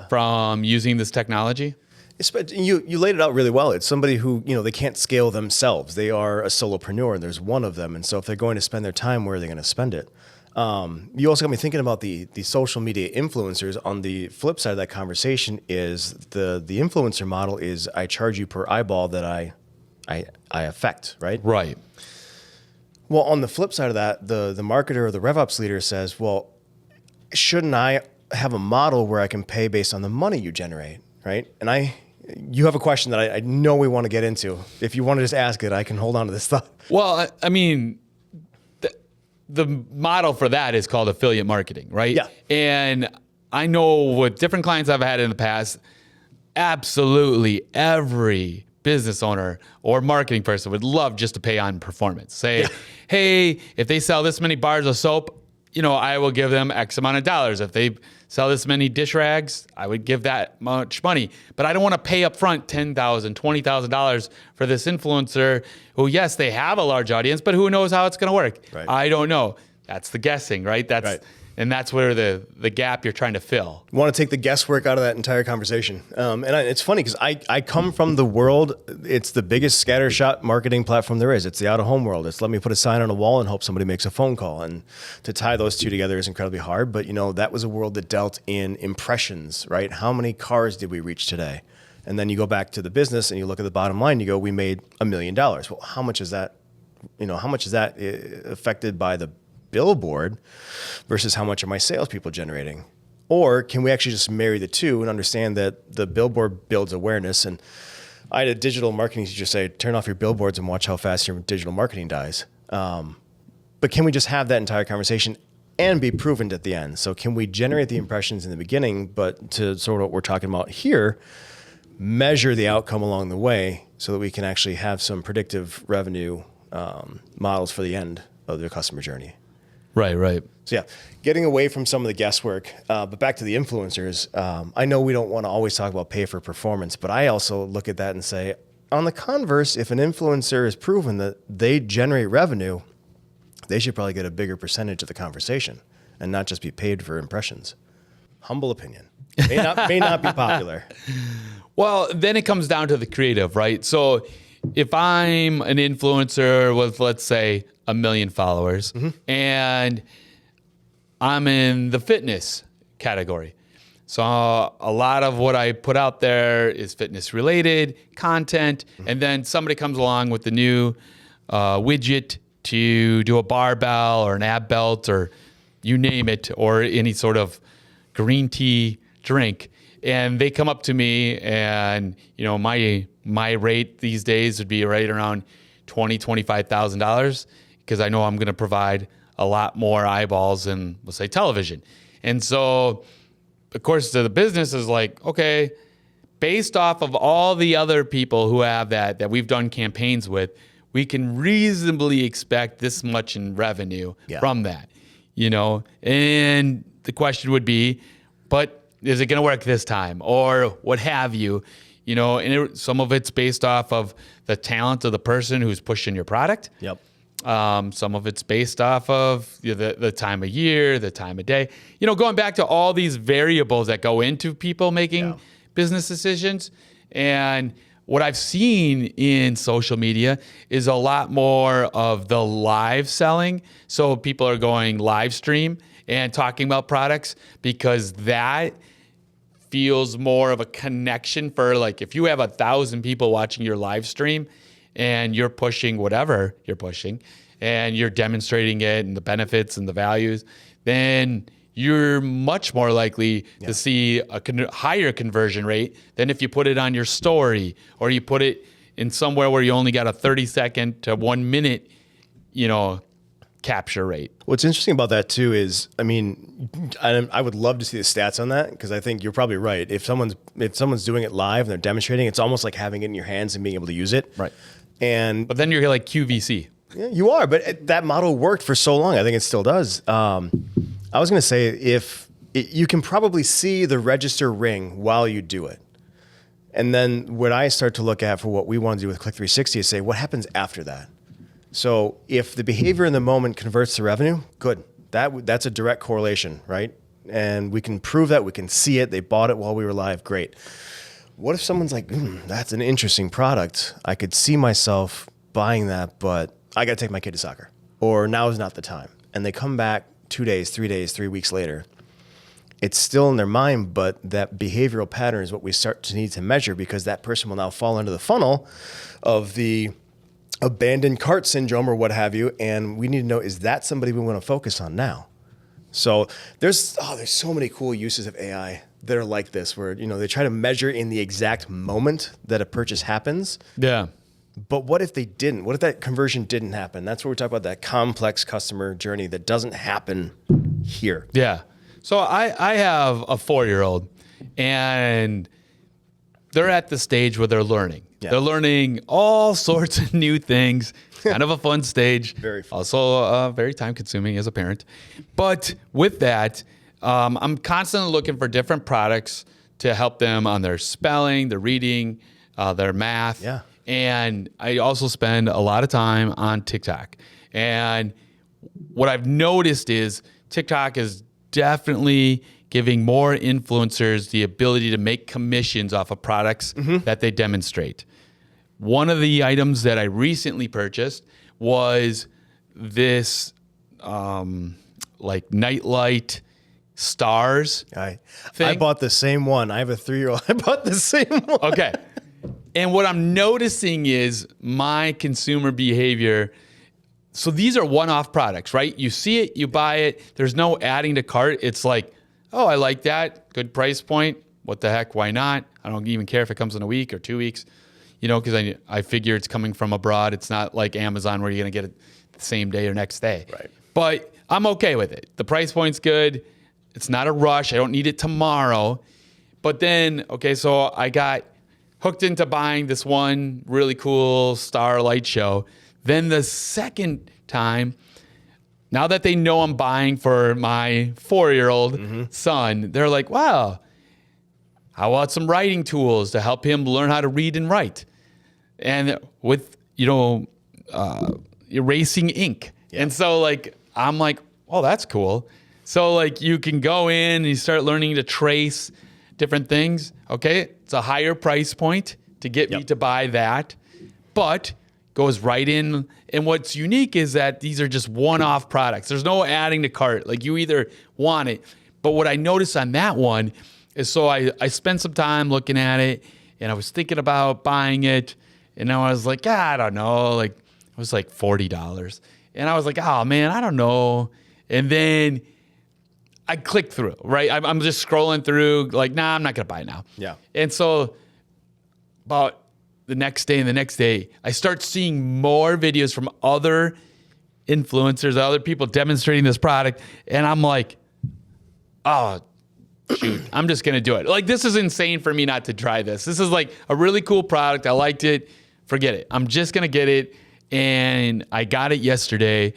from using this technology? You laid it out really well. It's somebody who, they can't scale themselves. They are a solopreneur, and there's one of them. And so if they're going to spend their time, where are they going to spend it? You also got me thinking about the social media influencers. On the flip side of that conversation is the influencer model is I charge you per eyeball that I affect, right? Right. Well, on the flip side of that, the marketer or the RevOps leader says, well, shouldn't I have a model where I can pay based on the money you generate, right? And you have a question that I know we want to get into. If you want to just ask it, I can hold on to this thought. Well, I mean, the model for that is called affiliate marketing, right? Yeah. And I know with different clients I've had in the past, absolutely every business owner or marketing person would love just to pay on performance. Say, hey, if they sell this many bars of soap, I will give them X amount of dollars. If they sell this many dish rags, I would give that much money. But I don't want to pay up front $10,000, $20,000 for this influencer who, yes, they have a large audience, but who knows how it's going to work? Right. I don't know. That's the guessing, right? And that's where the gap you're trying to fill. You want to take the guesswork out of that entire conversation. It's funny because I come from the world, it's the biggest scattershot marketing platform there is. It's the out-of-home world. It's let me put a sign on a wall and hope somebody makes a phone call. And to tie those two together is incredibly hard. But, that was a world that dealt in impressions, right? How many cars did we reach today? And then you go back to the business and you look at the bottom line, you go, we made $1 million. Well, how much is that affected by the billboard versus how much are my salespeople generating? Or can we actually just marry the two and understand that the billboard builds awareness? And I had a digital marketing teacher say, turn off your billboards and watch how fast your digital marketing dies. But can we just have that entire conversation and be proven at the end? So can we generate the impressions in the beginning, but to sort of what we're talking about here, measure the outcome along the way so that we can actually have some predictive revenue models for the end of the customer journey? Right. So getting away from some of the guesswork, but back to the influencers. I know we don't want to always talk about pay for performance, but I also look at that and say, on the converse, if an influencer is proven that they generate revenue, they should probably get a bigger percentage of the conversation and not just be paid for impressions. Humble opinion. May not be popular. Well, then it comes down to the creative, right? So if I'm an influencer with, let's say, 1 million followers, and I'm in the fitness category. So a lot of what I put out there is fitness related content. And then somebody comes along with the new widget to do a barbell or an ab belt or you name it, or any sort of green tea drink. And they come up to me and, my rate these days would be right around $20,000, $25,000. Because I know I'm going to provide a lot more eyeballs in, let's say, television. And so, of course, the business is like, okay, based off of all the other people who have that we've done campaigns with, we can reasonably expect this much in revenue from that, And the question would be, but is it going to work this time? Or what have you? And some of it's based off of the talent of the person who's pushing your product. Yep. Some of it's based off of the time of year, the time of day. Going back to all these variables that go into people making business decisions. And what I've seen in social media is a lot more of the live selling. So people are going live stream and talking about products because that feels more of a connection for, like, if you have 1,000 people watching your live stream, and you're pushing whatever you're pushing and you're demonstrating it and the benefits and the values, then you're much more likely to see a higher conversion rate than if you put it on your story or you put it in somewhere where you only got a 30-second to 1 minute, capture rate. What's interesting about that too is, I would love to see the stats on that, because I think you're probably right. If someone's doing it live and they're demonstrating, it's almost like having it in your hands and being able to use it. Right. But then you're like QVC. Yeah, you are, but that model worked for so long. I think it still does. I was going to say, you can probably see the register ring while you do it. And then what I start to look at for what we want to do with Click360 is say, what happens after that? So if the behavior in the moment converts to revenue, good. That's a direct correlation, right? And we can prove that. We can see it. They bought it while we were live. Great. What if someone's like, that's an interesting product. I could see myself buying that, but I got to take my kid to soccer. Or now is not the time. And they come back 2 days, 3 days, 3 weeks later. It's still in their mind, but that behavioral pattern is what we start to need to measure, because that person will now fall into the funnel of the abandoned cart syndrome or what have you. And we need to know, is that somebody we want to focus on now? So there's so many cool uses of AI that are like this, where, they try to measure in the exact moment that a purchase happens. Yeah. But what if they didn't? What if that conversion didn't happen? That's where we talk about that complex customer journey that doesn't happen here. Yeah. So I have a 4-year-old, and they're at the stage where they're learning. Yeah. They're learning all sorts of new things. Kind of a fun stage. Very fun. Also very time-consuming as a parent. But with that, I'm constantly looking for different products to help them on their spelling, their reading, their math. Yeah. And I also spend a lot of time on TikTok. And what I've noticed is TikTok is definitely giving more influencers the ability to make commissions off of products that they demonstrate. One of the items that I recently purchased was this nightlight stars. I bought the same one. I have a 3-year-old. I bought the same one. Okay. And what I'm noticing is my consumer behavior. So these are one-off products, right? You see it, you buy it. There's no adding to cart. It's like, oh, I like that. Good price point. What the heck? Why not? I don't even care if it comes in a week or 2 weeks, because I figure it's coming from abroad. It's not like Amazon where you're going to get it the same day or next day. Right. But I'm okay with it. The price point's good. It's not a rush. I don't need it tomorrow. But then, so I got hooked into buying this one really cool star light show. Then the second time, now that they know I'm buying for my 4-year-old son, they're like, wow, how about some writing tools to help him learn how to read and write? And with, erasing ink. Yeah. And so I'm like, oh, that's cool. So you can go in and you start learning to trace different things. Okay. It's a higher price point to get me to buy that, but goes right in. And what's unique is that these are just one-off products. There's no adding to cart. You either want it. But what I noticed on that one is, so I spent some time looking at it, and I was thinking about buying it. And I was like, I don't know. It was like $40. And I was like, oh, man, I don't know. And then I clicked through, right? I'm just scrolling through, nah, I'm not going to buy it now. Yeah. And so about the next day and the next day, I start seeing more videos from other influencers, other people demonstrating this product. And I'm like, oh, shoot, I'm just going to do it. This is insane for me not to try this. This is a really cool product. I liked it. Forget it. I'm just going to get it. And I got it yesterday,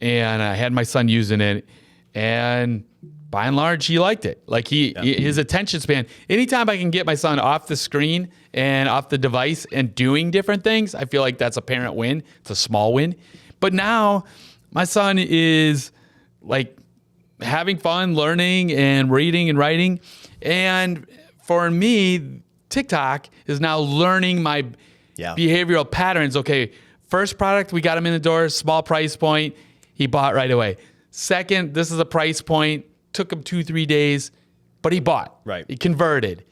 and I had my son using it. And by and large, he liked it. His attention span, anytime I can get my son off the screen and off the device and doing different things, I feel like that's a parent win. It's a small win. But now my son is having fun learning and reading and writing. And for me, TikTok is now learning my behavioral patterns. Okay, first product, we got him in the door, small price point. He bought right away. Second, this is a price point. Took him 2-3 days, but he bought. Right. He converted.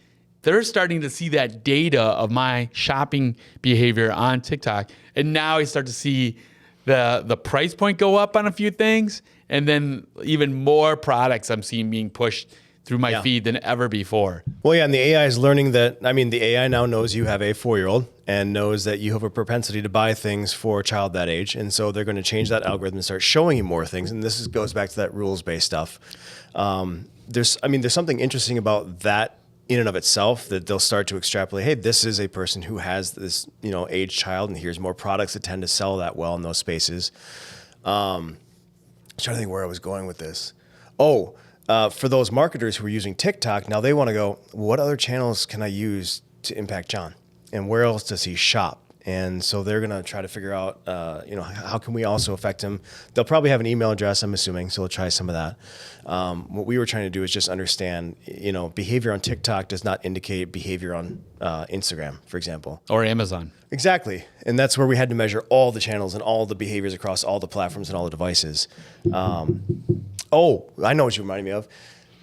they're starting to see that data of my shopping behavior on TikTok. And now I start to see the price point go up on a few things. And then even more products I'm seeing being pushed through my feed than ever before. Well, yeah, and the AI is learning that, the AI now knows you have a 4-year-old and knows that you have a propensity to buy things for a child that age. And so they're going to change that algorithm and start showing you more things. And this goes back to that rules-based stuff. There's something interesting about that in and of itself, that they'll start to extrapolate, hey, this is a person who has this, aged child, and here's more products that tend to sell that well in those spaces. I'm trying to think where I was going with this. For those marketers who are using TikTok, now they want to go, what other channels can I use to impact John? And where else does he shop? And so they're going to try to figure out, how can we also affect him? They'll probably have an email address, I'm assuming, so we'll try some of that. What we were trying to do is just understand, behavior on TikTok does not indicate behavior on Instagram, for example. Or Amazon. Exactly. And that's where we had to measure all the channels and all the behaviors across all the platforms and all the devices. I know what you reminded me of.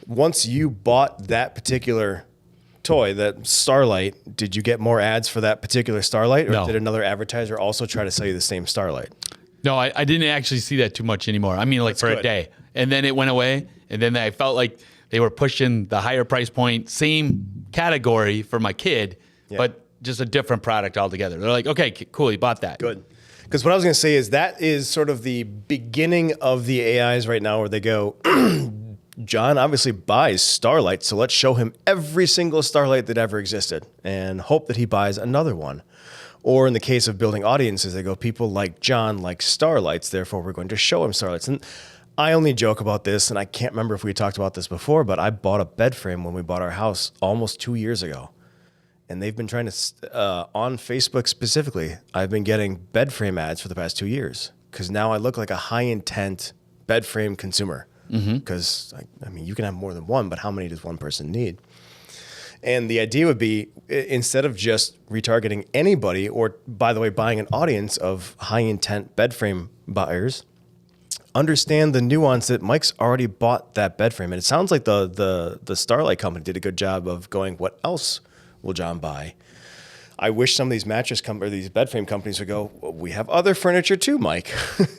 Once you bought that particular toy, that Starlight, did you get more ads for that particular Starlight, or No. did another advertiser also try to sell you the same Starlight? No, I didn't actually see that too much anymore. That's for good. a day. And then it went away. And then I felt like they were pushing the higher price point, same category for my kid, but just a different product altogether. They're like, okay, cool, you bought that. Good. Because what I was going to say is that is sort of the beginning of the AIs right now, where they go, John obviously buys Starlight, so let's show him every single Starlight that ever existed and hope that he buys another one. Or in the case of building audiences, they go, people like John like Starlights, therefore we're going to show him Starlights. And I only joke about this, and I can't remember if we talked about this before, but I bought a bed frame when we bought our house almost 2 years ago. And they've been trying to, on Facebook specifically, I've been getting bed frame ads for the past 2 years, because now I look like a high intent bed frame consumer. Because, you can have more than one, but how many does one person need? And the idea would be, instead of just retargeting anybody, or, by the way, buying an audience of high intent bed frame buyers, understand the nuance that Mike's already bought that bed frame. And it sounds like the Starlight company did a good job of going, what else will John buy? I wish some of these these bed frame companies would go, well, we have other furniture too, Mike.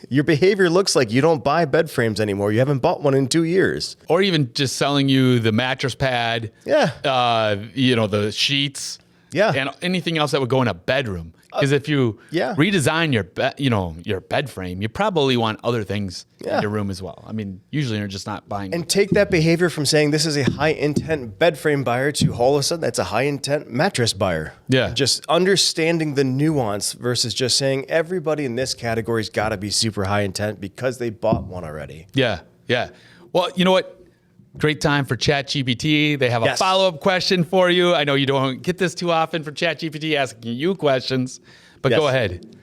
Your behavior looks like you don't buy bed frames anymore. You haven't bought one in 2 years. Or even just selling you the mattress pad, the sheets, and anything else that would go in a bedroom. Because if you redesign your bed frame, you probably want other things in your room as well. Usually you're just not buying. And take that behavior from saying this is a high intent bed frame buyer to all of a sudden that's a high intent mattress buyer. Yeah. Just understanding the nuance versus just saying everybody in this category's got to be super high intent because they bought one already. Yeah. Well, you know what? Great time for ChatGPT. They have a follow-up question for you. I know you don't get this too often for ChatGPT asking you questions, but go ahead.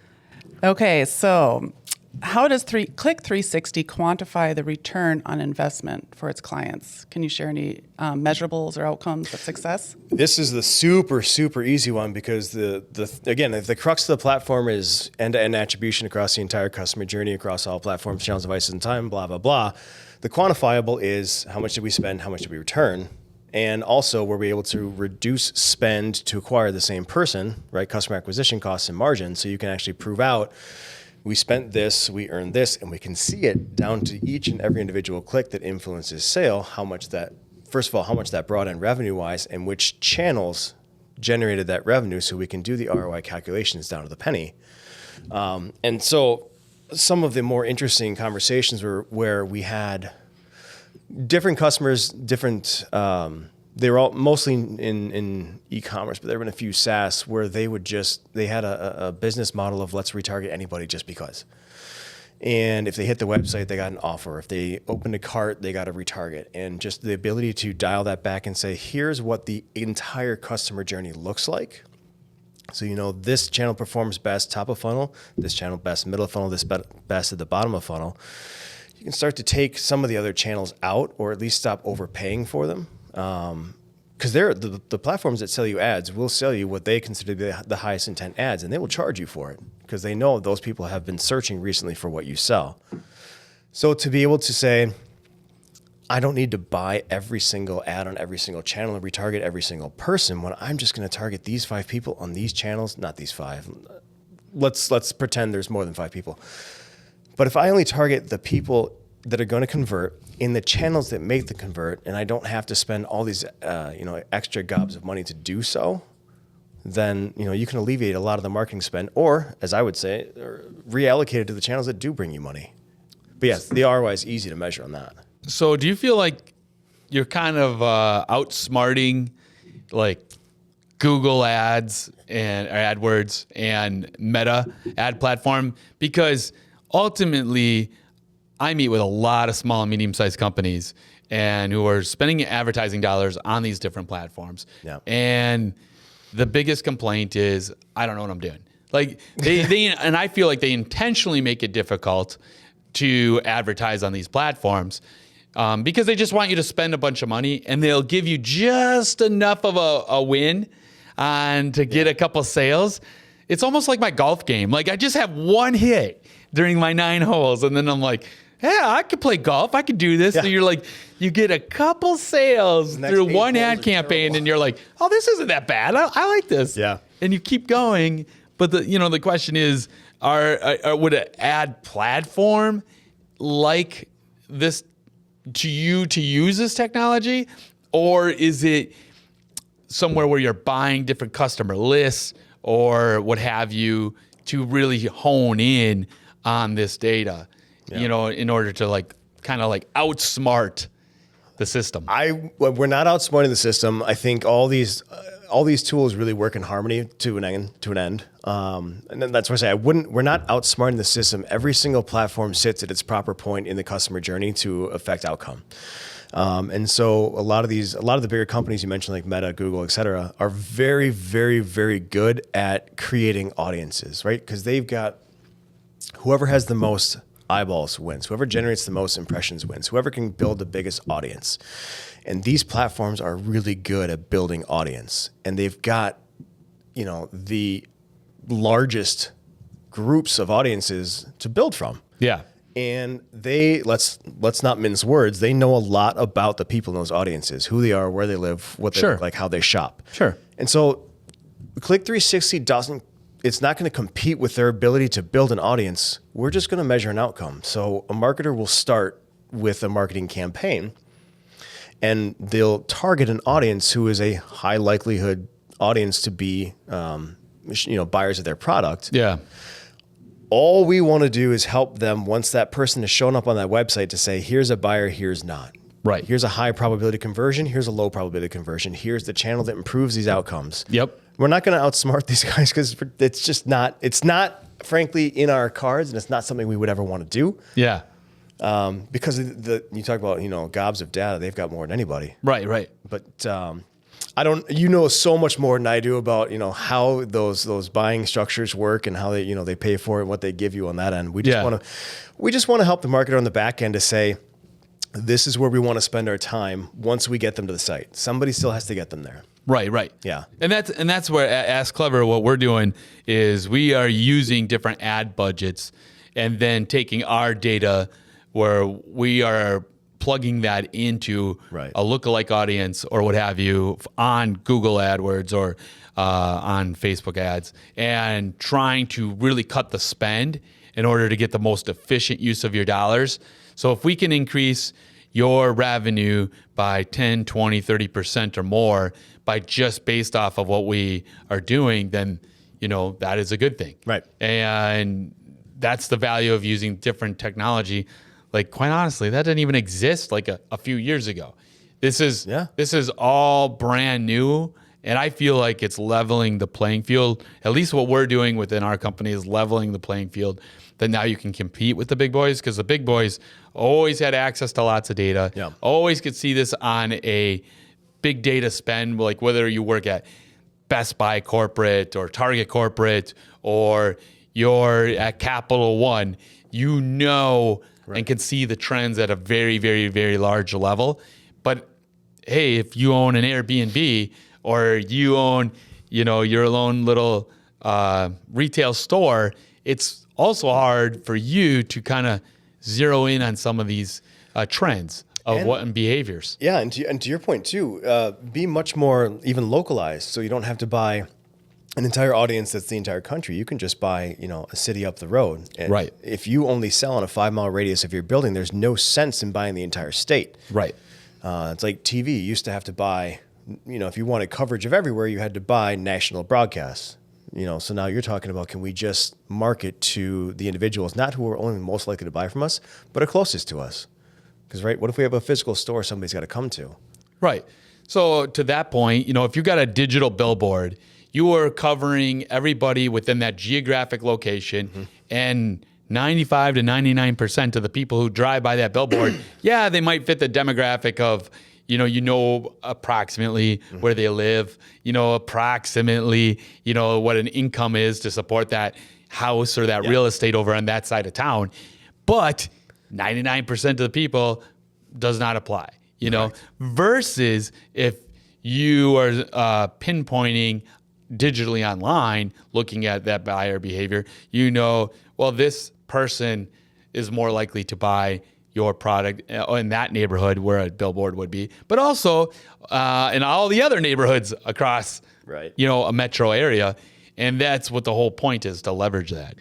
Okay, so how does Click360 quantify the return on investment for its clients? Can you share any measurables or outcomes of success? This is the super, super easy one, because again, if the crux of the platform is end-to-end attribution across the entire customer journey, across all platforms, channels, devices, and time, blah, blah, blah. The quantifiable is how much did we spend, how much did we return, and also were we able to reduce spend to acquire the same person, right? Customer acquisition costs and margin, so you can actually prove out we spent this, we earned this, and we can see it down to each and every individual click that influences sale, how much that brought in revenue-wise, and which channels generated that revenue, so we can do the ROI calculations down to the penny. And so some of the more interesting conversations were where we had different customers, they were all mostly in e-commerce, but there have been a few SaaS where they had a business model of let's retarget anybody just because. And if they hit the website, they got an offer. If they opened a cart, they got a retarget. And just the ability to dial that back and say, here's what the entire customer journey looks like. So, this channel performs best top of funnel, this channel best middle of funnel, this best at the bottom of funnel. You can start to take some of the other channels out, or at least stop overpaying for them. Because the platforms that sell you ads will sell you what they consider the highest intent ads, and they will charge you for it because they know those people have been searching recently for what you sell. So to be able to say, I don't need to buy every single ad on every single channel and retarget every single person when I'm just going to target these 5 people on these channels, not these 5. Let's pretend there's more than 5 people. But if I only target the people that are going to convert in the channels that make the convert, and I don't have to spend all these extra gobs of money to do so, then you can alleviate a lot of the marketing spend, or as I would say, reallocate it to the channels that do bring you money. But yes, the ROI is easy to measure on that. So do you feel like you're kind of outsmarting like Google ads and or AdWords and Meta ad platform? Because ultimately I meet with a lot of small and medium-sized companies and who are spending advertising dollars on these different platforms. Yeah. And the biggest complaint is, I don't know what I'm doing. Like they and I feel like they intentionally make it difficult to advertise on these platforms because they just want you to spend a bunch of money, and they'll give you just enough of a win to get a couple sales. It's almost like my golf game. Like I just have one hit during my 9 holes, and then I'm like, yeah, I could play golf. I could do this. Yeah. So you're like, you get a couple sales through one ad campaign, and you're like, oh, this isn't that bad. I like this. Yeah. And you keep going. But the question is, would an ad platform like this to use this technology, or is it somewhere where you're buying different customer lists or what have you to really hone in on this data, in order to kind of outsmart the system? We're not outsmarting the system. I think all these tools really work in harmony to an end. And then that's why I say we're not outsmarting the system. Every single platform sits at its proper point in the customer journey to affect outcome. And so a lot of the bigger companies you mentioned, like Meta, Google, et cetera, are very, very, very good at creating audiences, right? Because they've got whoever has the most eyeballs wins. Whoever generates the most impressions wins. Whoever can build the biggest audience. And these platforms are really good at building audience. And they've got, the largest groups of audiences to build from. Yeah. And let's not mince words. They know a lot about the people in those audiences, who they are, where they live, what they look like, how they shop. Sure. And so Click360 it's not going to compete with their ability to build an audience. We're just going to measure an outcome. So a marketer will start with a marketing campaign, and they'll target an audience who is a high likelihood audience to be, buyers of their product. Yeah. All we want to do is help them once that person has shown up on that website to say, here's a buyer, here's not. Right. Here's a high probability conversion. Here's a low probability conversion. Here's the channel that improves these outcomes. Yep. We're not going to outsmart these guys because it's not, frankly, in our cards, and it's not something we would ever want to do. Yeah. Because you talk about, gobs of data, they've got more than anybody. Right. But you know so much more than I do about, how those buying structures work and how they pay for it and what they give you on that end. We just want to help the marketer on the back end to say, this is where we want to spend our time once we get them to the site. Somebody still has to get them there. Right. Yeah. And that's where askClever, what we're doing is we are using different ad budgets and then taking our data where we are plugging that into a lookalike audience or what have you on Google AdWords or on Facebook ads, and trying to really cut the spend in order to get the most efficient use of your dollars. So if we can increase your revenue by 10, 20, 30% or more by just based off of what we are doing, then, that is a good thing. Right. And that's the value of using different technology. Like, quite honestly, that didn't even exist like a few years ago. This is all brand new. And I feel like it's leveling the playing field. At least what we're doing within our company is leveling the playing field. That now you can compete with the big boys, because the big boys always had access to lots of data. Yeah. Always could see this on a big data spend, like whether you work at Best Buy corporate or Target corporate or you're at Capital One, and can see the trends at a very, very, very large level. But hey, if you own an Airbnb or you own, your own little retail store, it's also hard for you to kind of zero in on some of these trends. of and behaviors. Yeah, and to your point too, be much more even localized. So you don't have to buy an entire audience that's the entire country. You can just buy, a city up the road. And right. If you only sell in a 5-mile radius of your building, there's no sense in buying the entire state. Right. It's like TV. You used to have to buy, if you wanted coverage of everywhere, you had to buy national broadcasts. So now you're talking about, can we just market to the individuals, not who are only most likely to buy from us, but are closest to us? Because, right, what if we have a physical store somebody's got to come to? Right. So to that point, if you've got a digital billboard, you are covering everybody within that geographic location, and 95 to 99% of the people who drive by that billboard, yeah, they might fit the demographic of, approximately where they live, approximately, what an income is to support that house or that real estate over on that side of town. But 99% of the people does not apply, versus if you are pinpointing digitally online, looking at that buyer behavior, well, this person is more likely to buy your product in that neighborhood where a billboard would be, but also in all the other neighborhoods across, a metro area. And that's what the whole point is, to leverage that.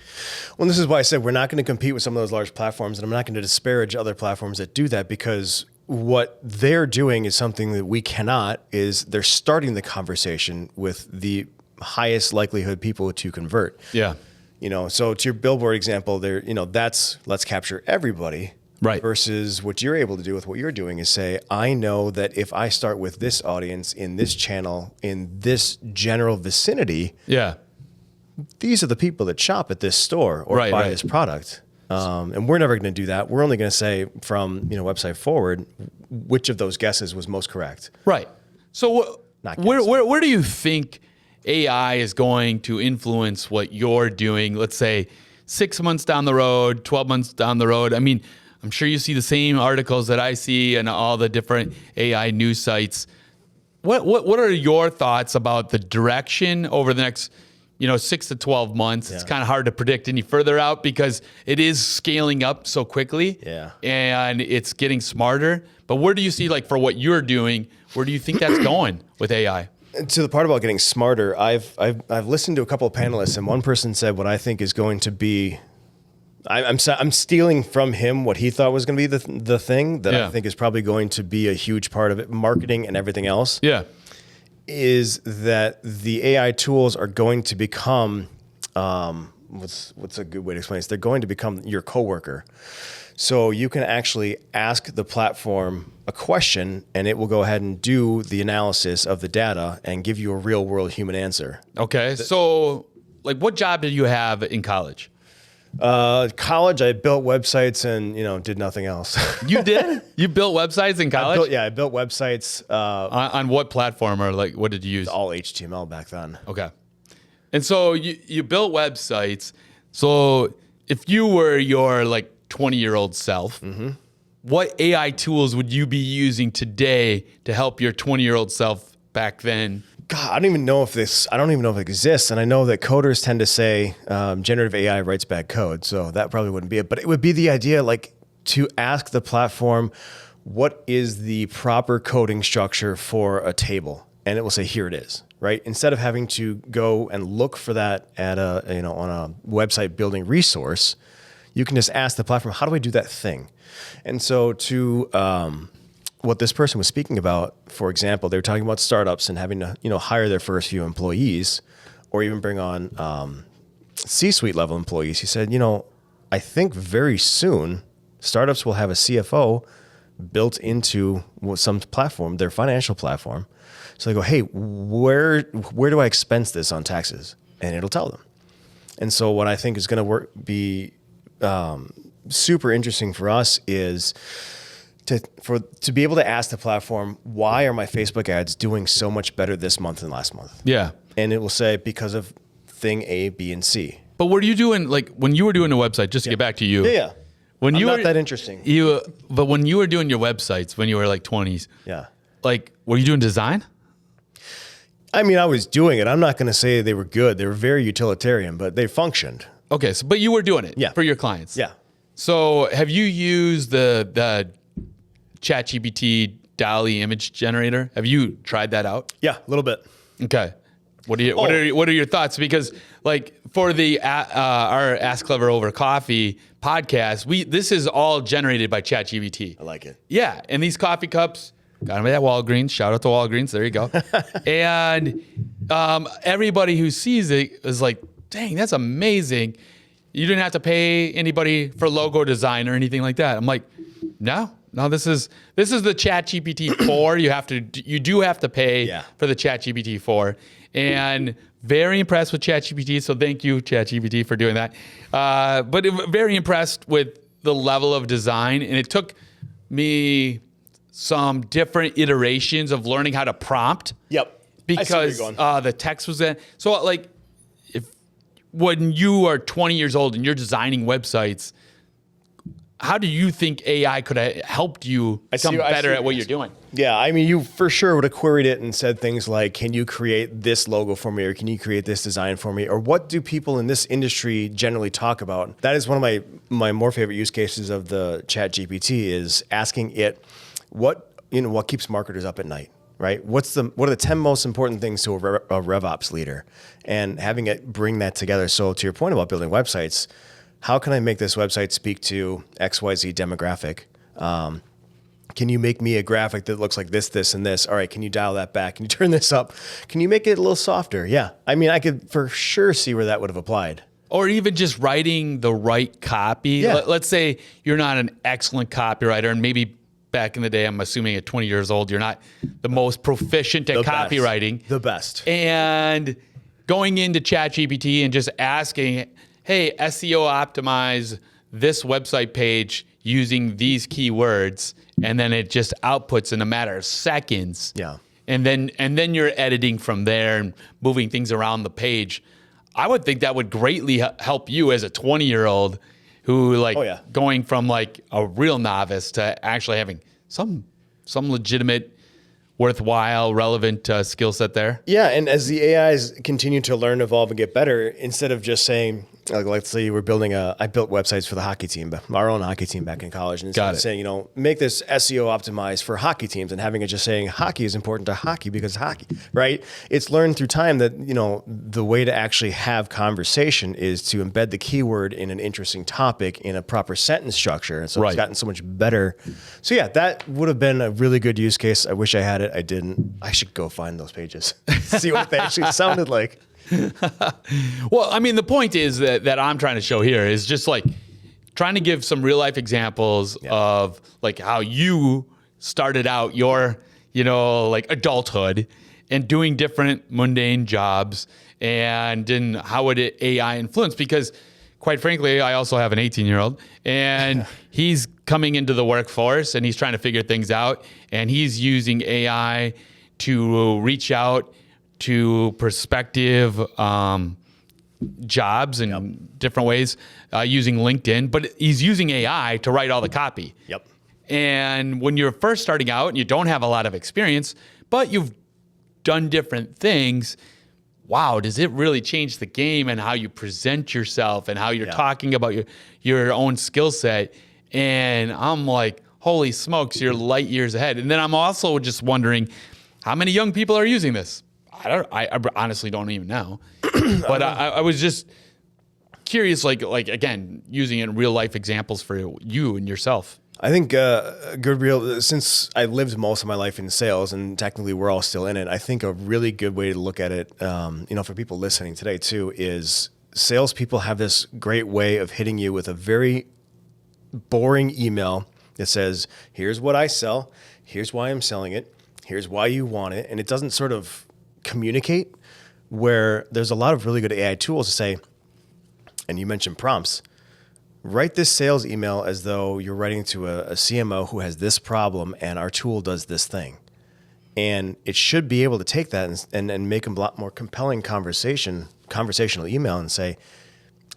Well, this is why I said we're not going to compete with some of those large platforms, and I'm not going to disparage other platforms that do that, because what they're doing is something that we cannot. Is they're starting the conversation with the highest likelihood people to convert. Yeah. So to your billboard example there, that's let's capture everybody. Right. Versus what you're able to do with what you're doing is say, I know that if I start with this audience in this channel, in this general vicinity, these are the people that shop at this store or buy this product. And we're never going to do that. We're only going to say from, website forward, which of those guesses was most correct. Right. So where do you think AI is going to influence what you're doing? Let's say 6 months down the road, 12 months down the road. I mean, I'm sure you see the same articles that I see and all the different AI news sites. What are your thoughts about the direction over the next 6 to 12 months? It's kind of hard to predict any further out because it is scaling up so quickly. And it's getting smarter. But where do you see, for what you're doing, where do you think that's going with AI? To the part about getting smarter, I've listened to a couple of panelists, and one person said what I think is going to be. I'm stealing from him what he thought was going to be the thing that I think is probably going to be a huge part of it, marketing and everything else. Is that the AI tools are going to become, what's a good way to explain this? They're going to become your coworker. So you can actually ask the platform a question, and it will go ahead and do the analysis of the data and give you a real world human answer. Okay. So what job did you have in college? College, I built websites and, did nothing else. You did? You built websites in college? I built websites. On what platform, or what did you use? All HTML back then. Okay. And so you built websites. So if you were your 20-year-old self, what AI tools would you be using today to help your 20-year-old self back then? God, I don't even know if it exists. And I know that coders tend to say generative AI writes bad code. So that probably wouldn't be it. But it would be the idea to ask the platform, what is the proper coding structure for a table? And it will say, here it is, right? Instead of having to go and look for that at on a website building resource, you can just ask the platform, how do I do that thing? And so what this person was speaking about, for example, they were talking about startups and having to, hire their first few employees or even bring on C-suite level employees. He said, I think very soon startups will have a CFO built into some platform, their financial platform. So they go, hey, where do I expense this on taxes? And it'll tell them. And so what I think is going to be super interesting for us is to be able to ask the platform, why are my Facebook ads doing so much better this month than last month? Yeah. And it will say because of thing A, B, and C. But what are you doing, when you were doing a website, just to get back to you. Yeah. When I'm not that interesting. But when you were doing your websites, when you were 20s, were you doing design? I mean, I was doing it. I'm not going to say they were good. They were very utilitarian, but they functioned. Okay. But you were doing it for your clients. Yeah. So have you used the ChatGPT DALL-E image generator? Have you tried that out? Yeah, a little bit. Okay. What are your thoughts? Because like for the our Ask Clever Over Coffee podcast, this is all generated by ChatGPT. I like it. Yeah, and these coffee cups got them at Walgreens. Shout out to Walgreens. There you go. And everybody who sees it is like, "Dang, that's amazing." You didn't have to pay anybody for logo design or anything like that. I'm like, no, this is the ChatGPT 4. You do have to pay for the ChatGPT 4. And very impressed with ChatGPT. So thank you, ChatGPT, for doing that. But very impressed with the level of design. And it took me some different iterations of learning how to prompt. Yep. Because the text was in. So like, when you are 20 years old and you're designing websites, how do you think AI could have helped you become better at what you're doing? Yeah, I mean, you for sure would have queried it and said things like, can you create this logo for me? Or can you create this design for me? Or what do people in this industry generally talk about? That is one of my more favorite use cases of the ChatGPT is asking it what keeps marketers up at night, right? What are the 10 most important things to a RevOps leader? And having it bring that together. So to your point about building websites, how can I make this website speak to XYZ demographic? Can you make me a graphic that looks like this, this, and this? All right, can you dial that back? Can you turn this up? Can you make it a little softer? Yeah. I mean, I could for sure see where that would have applied. Or even just writing the right copy. Yeah. Let's say you're not an excellent copywriter, and maybe back in the day, I'm assuming at 20 years old, you're not the most proficient at copywriting. The best. And going into ChatGPT and just asking, hey, SEO optimize this website page using these keywords, and then it just outputs in a matter of seconds. Yeah. And then you're editing from there and moving things around the page. I would think that would greatly help you as a 20-year-old who going from like a real novice to actually having some legitimate, worthwhile, relevant skill set there. Yeah, and as the AIs continue to learn, evolve, and get better, instead of just saying, like, let's say I built websites for the hockey team, our own hockey team back in college, and instead of saying, make this SEO optimized for hockey teams, and having it just saying hockey is important to hockey because hockey, right? It's learned through time that, the way to actually have conversation is to embed the keyword in an interesting topic in a proper sentence structure. And so it's gotten so much better. So yeah, that would have been a really good use case. I wish I had it. I didn't. I should go find those pages, see what they actually sounded like. Well, I mean, the point is that I'm trying to show here is just like trying to give some real life examples of like how you started out your, like adulthood and doing different mundane jobs and then how would AI influence? Because quite frankly, I also have an 18-year-old and he's coming into the workforce and he's trying to figure things out and he's using AI to reach out to prospective jobs in different ways using LinkedIn, but he's using AI to write all the copy. Yep. And when you're first starting out and you don't have a lot of experience, but you've done different things, wow, does it really change the game and how you present yourself and how you're talking about your own skill set? And I'm like, holy smokes, you're light years ahead. And then I'm also just wondering, how many young people are using this? I honestly don't even know. But I was just curious, like again, using it in real life examples for you and yourself. I think since I lived most of my life in sales and technically we're all still in it, I think a really good way to look at it, for people listening today too, is salespeople have this great way of hitting you with a very boring email that says, here's what I sell, here's why I'm selling it, here's why you want it. And it doesn't sort of communicate, where there's a lot of really good AI tools to say, and you mentioned prompts, write this sales email as though you're writing to a CMO who has this problem and our tool does this thing. And it should be able to take that and make a lot more compelling conversational email and say,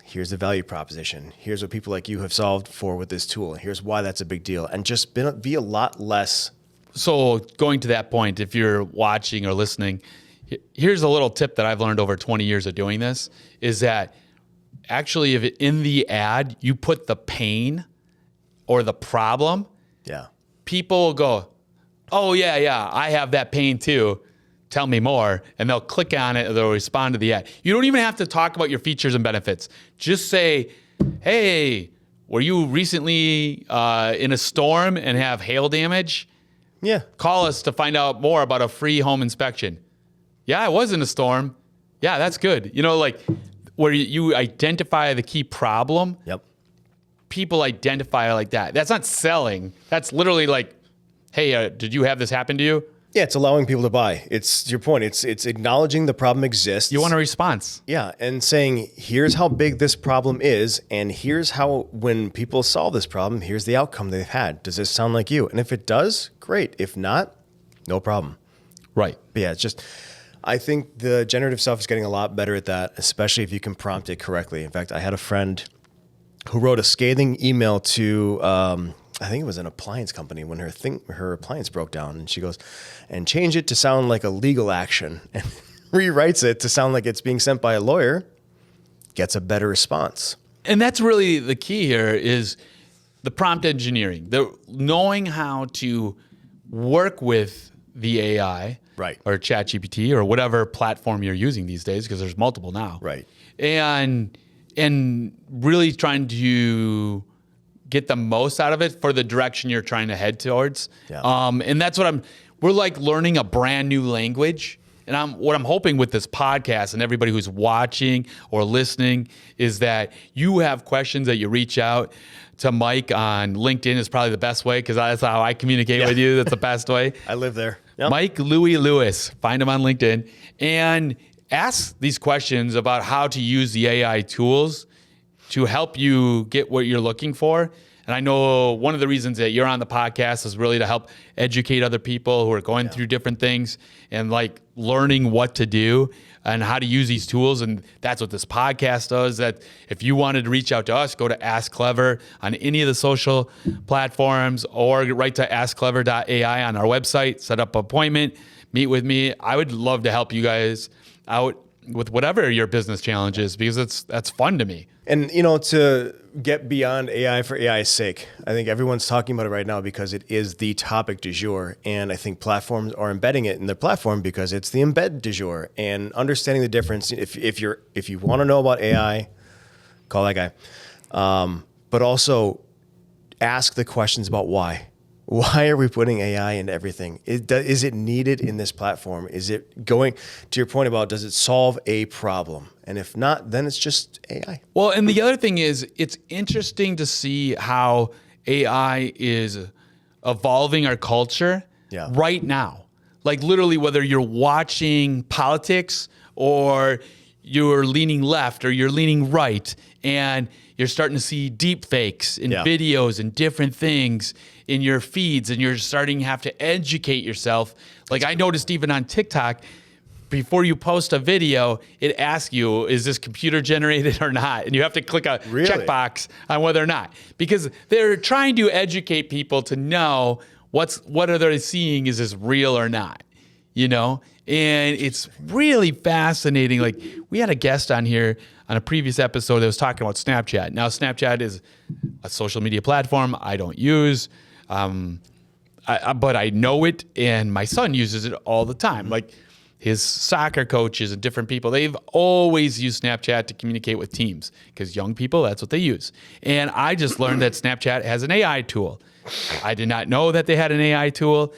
here's the value proposition. Here's what people like you have solved for with this tool. Here's why that's a big deal. And just be a lot less. So going to that point, if you're watching or listening, here's a little tip that I've learned over 20 years of doing this, is that actually if in the ad you put the pain or the problem, people will go, oh, yeah, I have that pain too. Tell me more. And they'll click on it or they'll respond to the ad. You don't even have to talk about your features and benefits. Just say, hey, were you recently in a storm and have hail damage? Yeah. Call us to find out more about a free home inspection. Yeah, I was in a storm. Yeah, that's good. You know, like where you identify the key problem. Yep. People identify like that. That's not selling. That's literally like, hey, did you have this happen to you? Yeah, it's allowing people to buy. It's your point. It's acknowledging the problem exists. You want a response. Yeah, and saying, here's how big this problem is, and here's how, when people solve this problem, here's the outcome they've had. Does this sound like you? And if it does, great. If not, no problem. Right. But yeah, it's just, I think the generative stuff is getting a lot better at that, especially if you can prompt it correctly. In fact, I had a friend who wrote a scathing email to, I think it was an appliance company when her appliance broke down, and she goes, and change it to sound like a legal action, and rewrites it to sound like it's being sent by a lawyer, gets a better response. And that's really the key here is the prompt engineering, the knowing how to work with the AI, Right. or ChatGPT or whatever platform you're using these days, because there's multiple now. Right. And really trying to get the most out of it for the direction you're trying to head towards. Yeah. And that's what we're like learning a brand new language. And what I'm hoping with this podcast and everybody who's watching or listening is that you have questions that you reach out to Mike on LinkedIn is probably the best way, because that's how I communicate with you. That's the best way. I live there. Yep. Mike Louie Lewis, find him on LinkedIn and ask these questions about how to use the AI tools to help you get what you're looking for. And I know one of the reasons that you're on the podcast is really to help educate other people who are going through different things and like learning what to do and how to use these tools. And that's what this podcast does. That if you wanted to reach out to us, go to askClever on any of the social platforms or write to askClever.ai on our website, set up an appointment, meet with me. I would love to help you guys out with whatever your business challenge is, because that's fun to me. And, you know, to get beyond AI for AI's sake, I think everyone's talking about it right now because it is the topic du jour. And I think platforms are embedding it in their platform because it's the embed du jour. And understanding the difference, if you want to know about AI, call that guy. But also ask the questions about why. Why are we putting AI into everything? Is it needed in this platform? Is it going, to your point about, does it solve a problem? And if not, then it's just AI. Well, and the other thing is, it's interesting to see how AI is evolving our culture right now. Like literally, whether you're watching politics or you're leaning left or you're leaning right, and you're starting to see deep fakes in videos and different things in your feeds, and you're starting to have to educate yourself. Like I noticed even on TikTok, before you post a video, it asks you, is this computer generated or not? And you have to click a checkbox on whether or not, because they're trying to educate people to know what are they seeing, is this real or not, you know? And it's really fascinating. Like we had a guest on here on a previous episode that was talking about Snapchat. Now, Snapchat is a social media platform I don't use, but I know it, and my son uses it all the time. Like his soccer coaches and different people, they've always used Snapchat to communicate with teams, because young people, that's what they use. And I just learned that Snapchat has an AI tool. I did not know that they had an AI tool.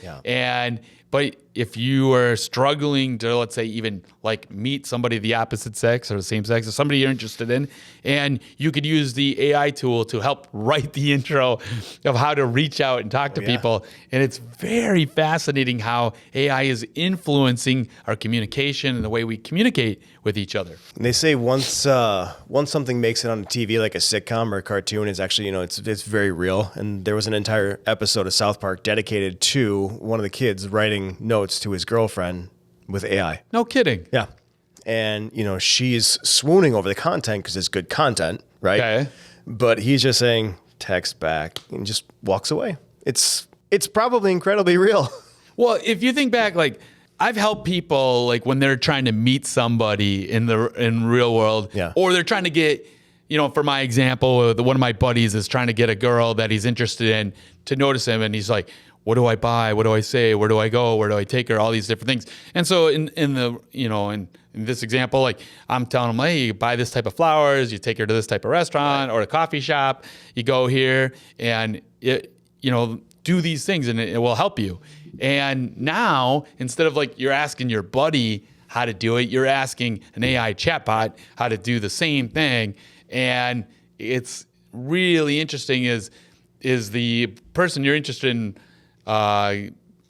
But if you are struggling to, let's say, even like meet somebody of the opposite sex or the same sex, or somebody you're interested in, and you could use the AI tool to help write the intro of how to reach out and talk to people. And it's very fascinating how AI is influencing our communication and the way we communicate with each other. And they say once something makes it on TV, like a sitcom or a cartoon, it's actually, it's very real. And there was an entire episode of South Park dedicated to one of the kids writing notes to his girlfriend with AI. No kidding. Yeah. And, she's swooning over the content because it's good content, right? Okay. But he's just saying, text back, and just walks away. It's probably incredibly real. Well, if you think back, like I've helped people like when they're trying to meet somebody in real world, or they're trying to get, for my example, one of my buddies is trying to get a girl that he's interested in to notice him, and he's like, what do I buy? What do I say? Where do I go? Where do I take her? All these different things. And so in this example, like I'm telling them, hey, you buy this type of flowers, you take her to this type of restaurant or a coffee shop, you go here and do these things and it will help you. And now, instead of like you're asking your buddy how to do it, you're asking an AI chatbot how to do the same thing. And it's really interesting is the person you're interested in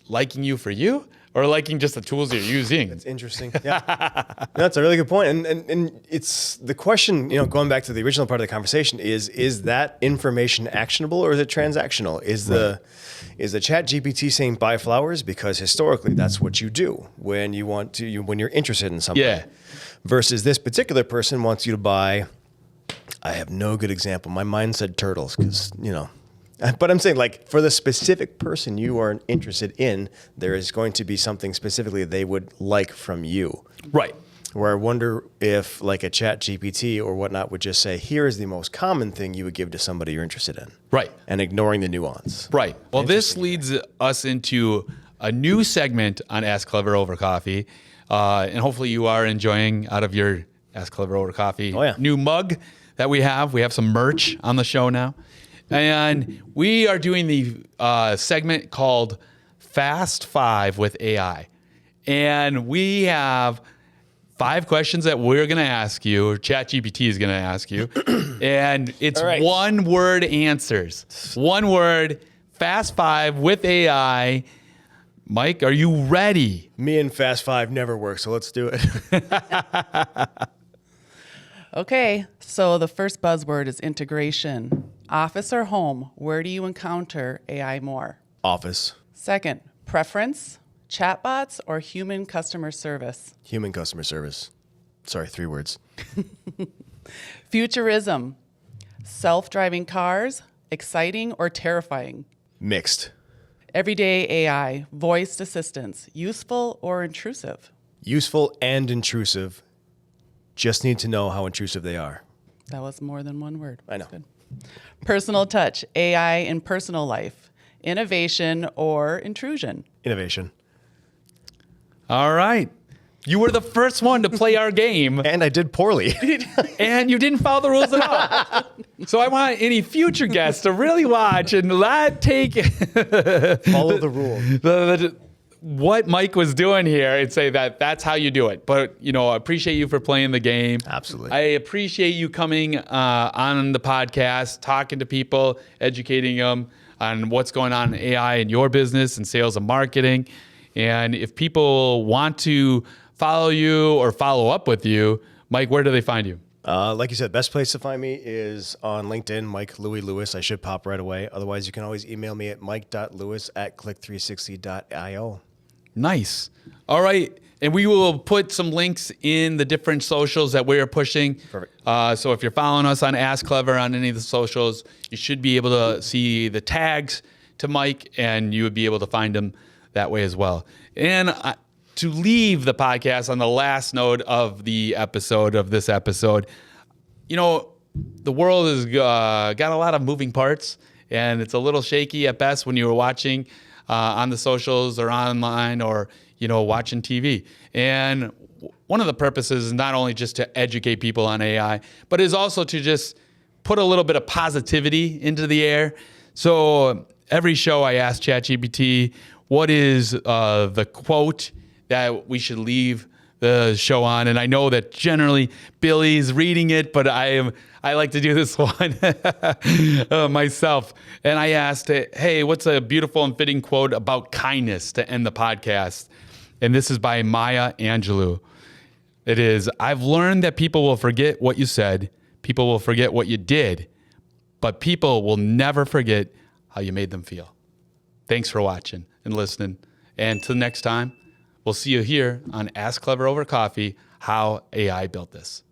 liking you for you or liking just the tools you're using? That's interesting. Yeah, that's a really good point. And it's the question, going back to the original part of the conversation is that information actionable or is it transactional? Is the ChatGPT saying buy flowers because historically that's what you do when when you're interested in something? Yeah. Versus this particular person wants you to buy. I have no good example. My mind said turtles because But I'm saying, like, for the specific person you are interested in, there is going to be something specifically they would like from you. Right. Where I wonder if, like, a ChatGPT or whatnot would just say, here is the most common thing you would give to somebody you're interested in. Right. And ignoring the nuance. Right. Well, this leads us into a new segment on Ask Clever Over Coffee. And hopefully you are enjoying out of your Ask Clever Over Coffee new mug that we have. We have some merch on the show now. And we are doing the segment called Fast 5 with AI. And we have 5 questions that we're going to ask you, or ChatGPT is going to ask you. And it's one-word answers. One word, Fast 5 with AI. Mike, are you ready? Me and Fast 5 never work, so let's do it. Okay, so the first buzzword is integration. Office or home, where do you encounter AI more? Office. Second, preference, chatbots or human customer service? Human customer service. Sorry, 3 words. Futurism, self-driving cars, exciting or terrifying? Mixed. Everyday AI, voiced assistants, useful or intrusive? Useful and intrusive. Just need to know how intrusive they are. That was more than one word. I know. Good. Personal touch, AI in personal life, innovation or intrusion? Innovation. All right. You were the first one to play our game. And I did poorly. And you didn't follow the rules at all. So I want any future guests to really watch and take Follow the rule. What Mike was doing here and say that's how you do it. But, I appreciate you for playing the game. Absolutely. I appreciate you coming on the podcast, talking to people, educating them on what's going on in AI in your business and sales and marketing. And if people want to follow you or follow up with you, Mike, where do they find you? Like you said, best place to find me is on LinkedIn, Mike Louie Lewis. I should pop right away. Otherwise, you can always email me at mike.lewis@click360.io. Nice. All right. And we will put some links in the different socials that we're pushing. Perfect. So if you're following us on Ask Clever on any of the socials, you should be able to see the tags to Mike, and you would be able to find him that way as well. And to leave the podcast on the last note of this episode, the world has got a lot of moving parts, and it's a little shaky at best when you were watching on the socials or online or, watching TV. And one of the purposes is not only just to educate people on AI, but is also to just put a little bit of positivity into the air. So every show I ask ChatGPT, what is the quote that we should leave the show on? And I know that generally Billy's reading it, but I like to do this one myself. And I asked, hey, what's a beautiful and fitting quote about kindness to end the podcast? And this is by Maya Angelou. It is, I've learned that people will forget what you said, people will forget what you did, but people will never forget how you made them feel. Thanks for watching and listening. And till next time, we'll see you here on Ask Clever Over Coffee, how AI built this.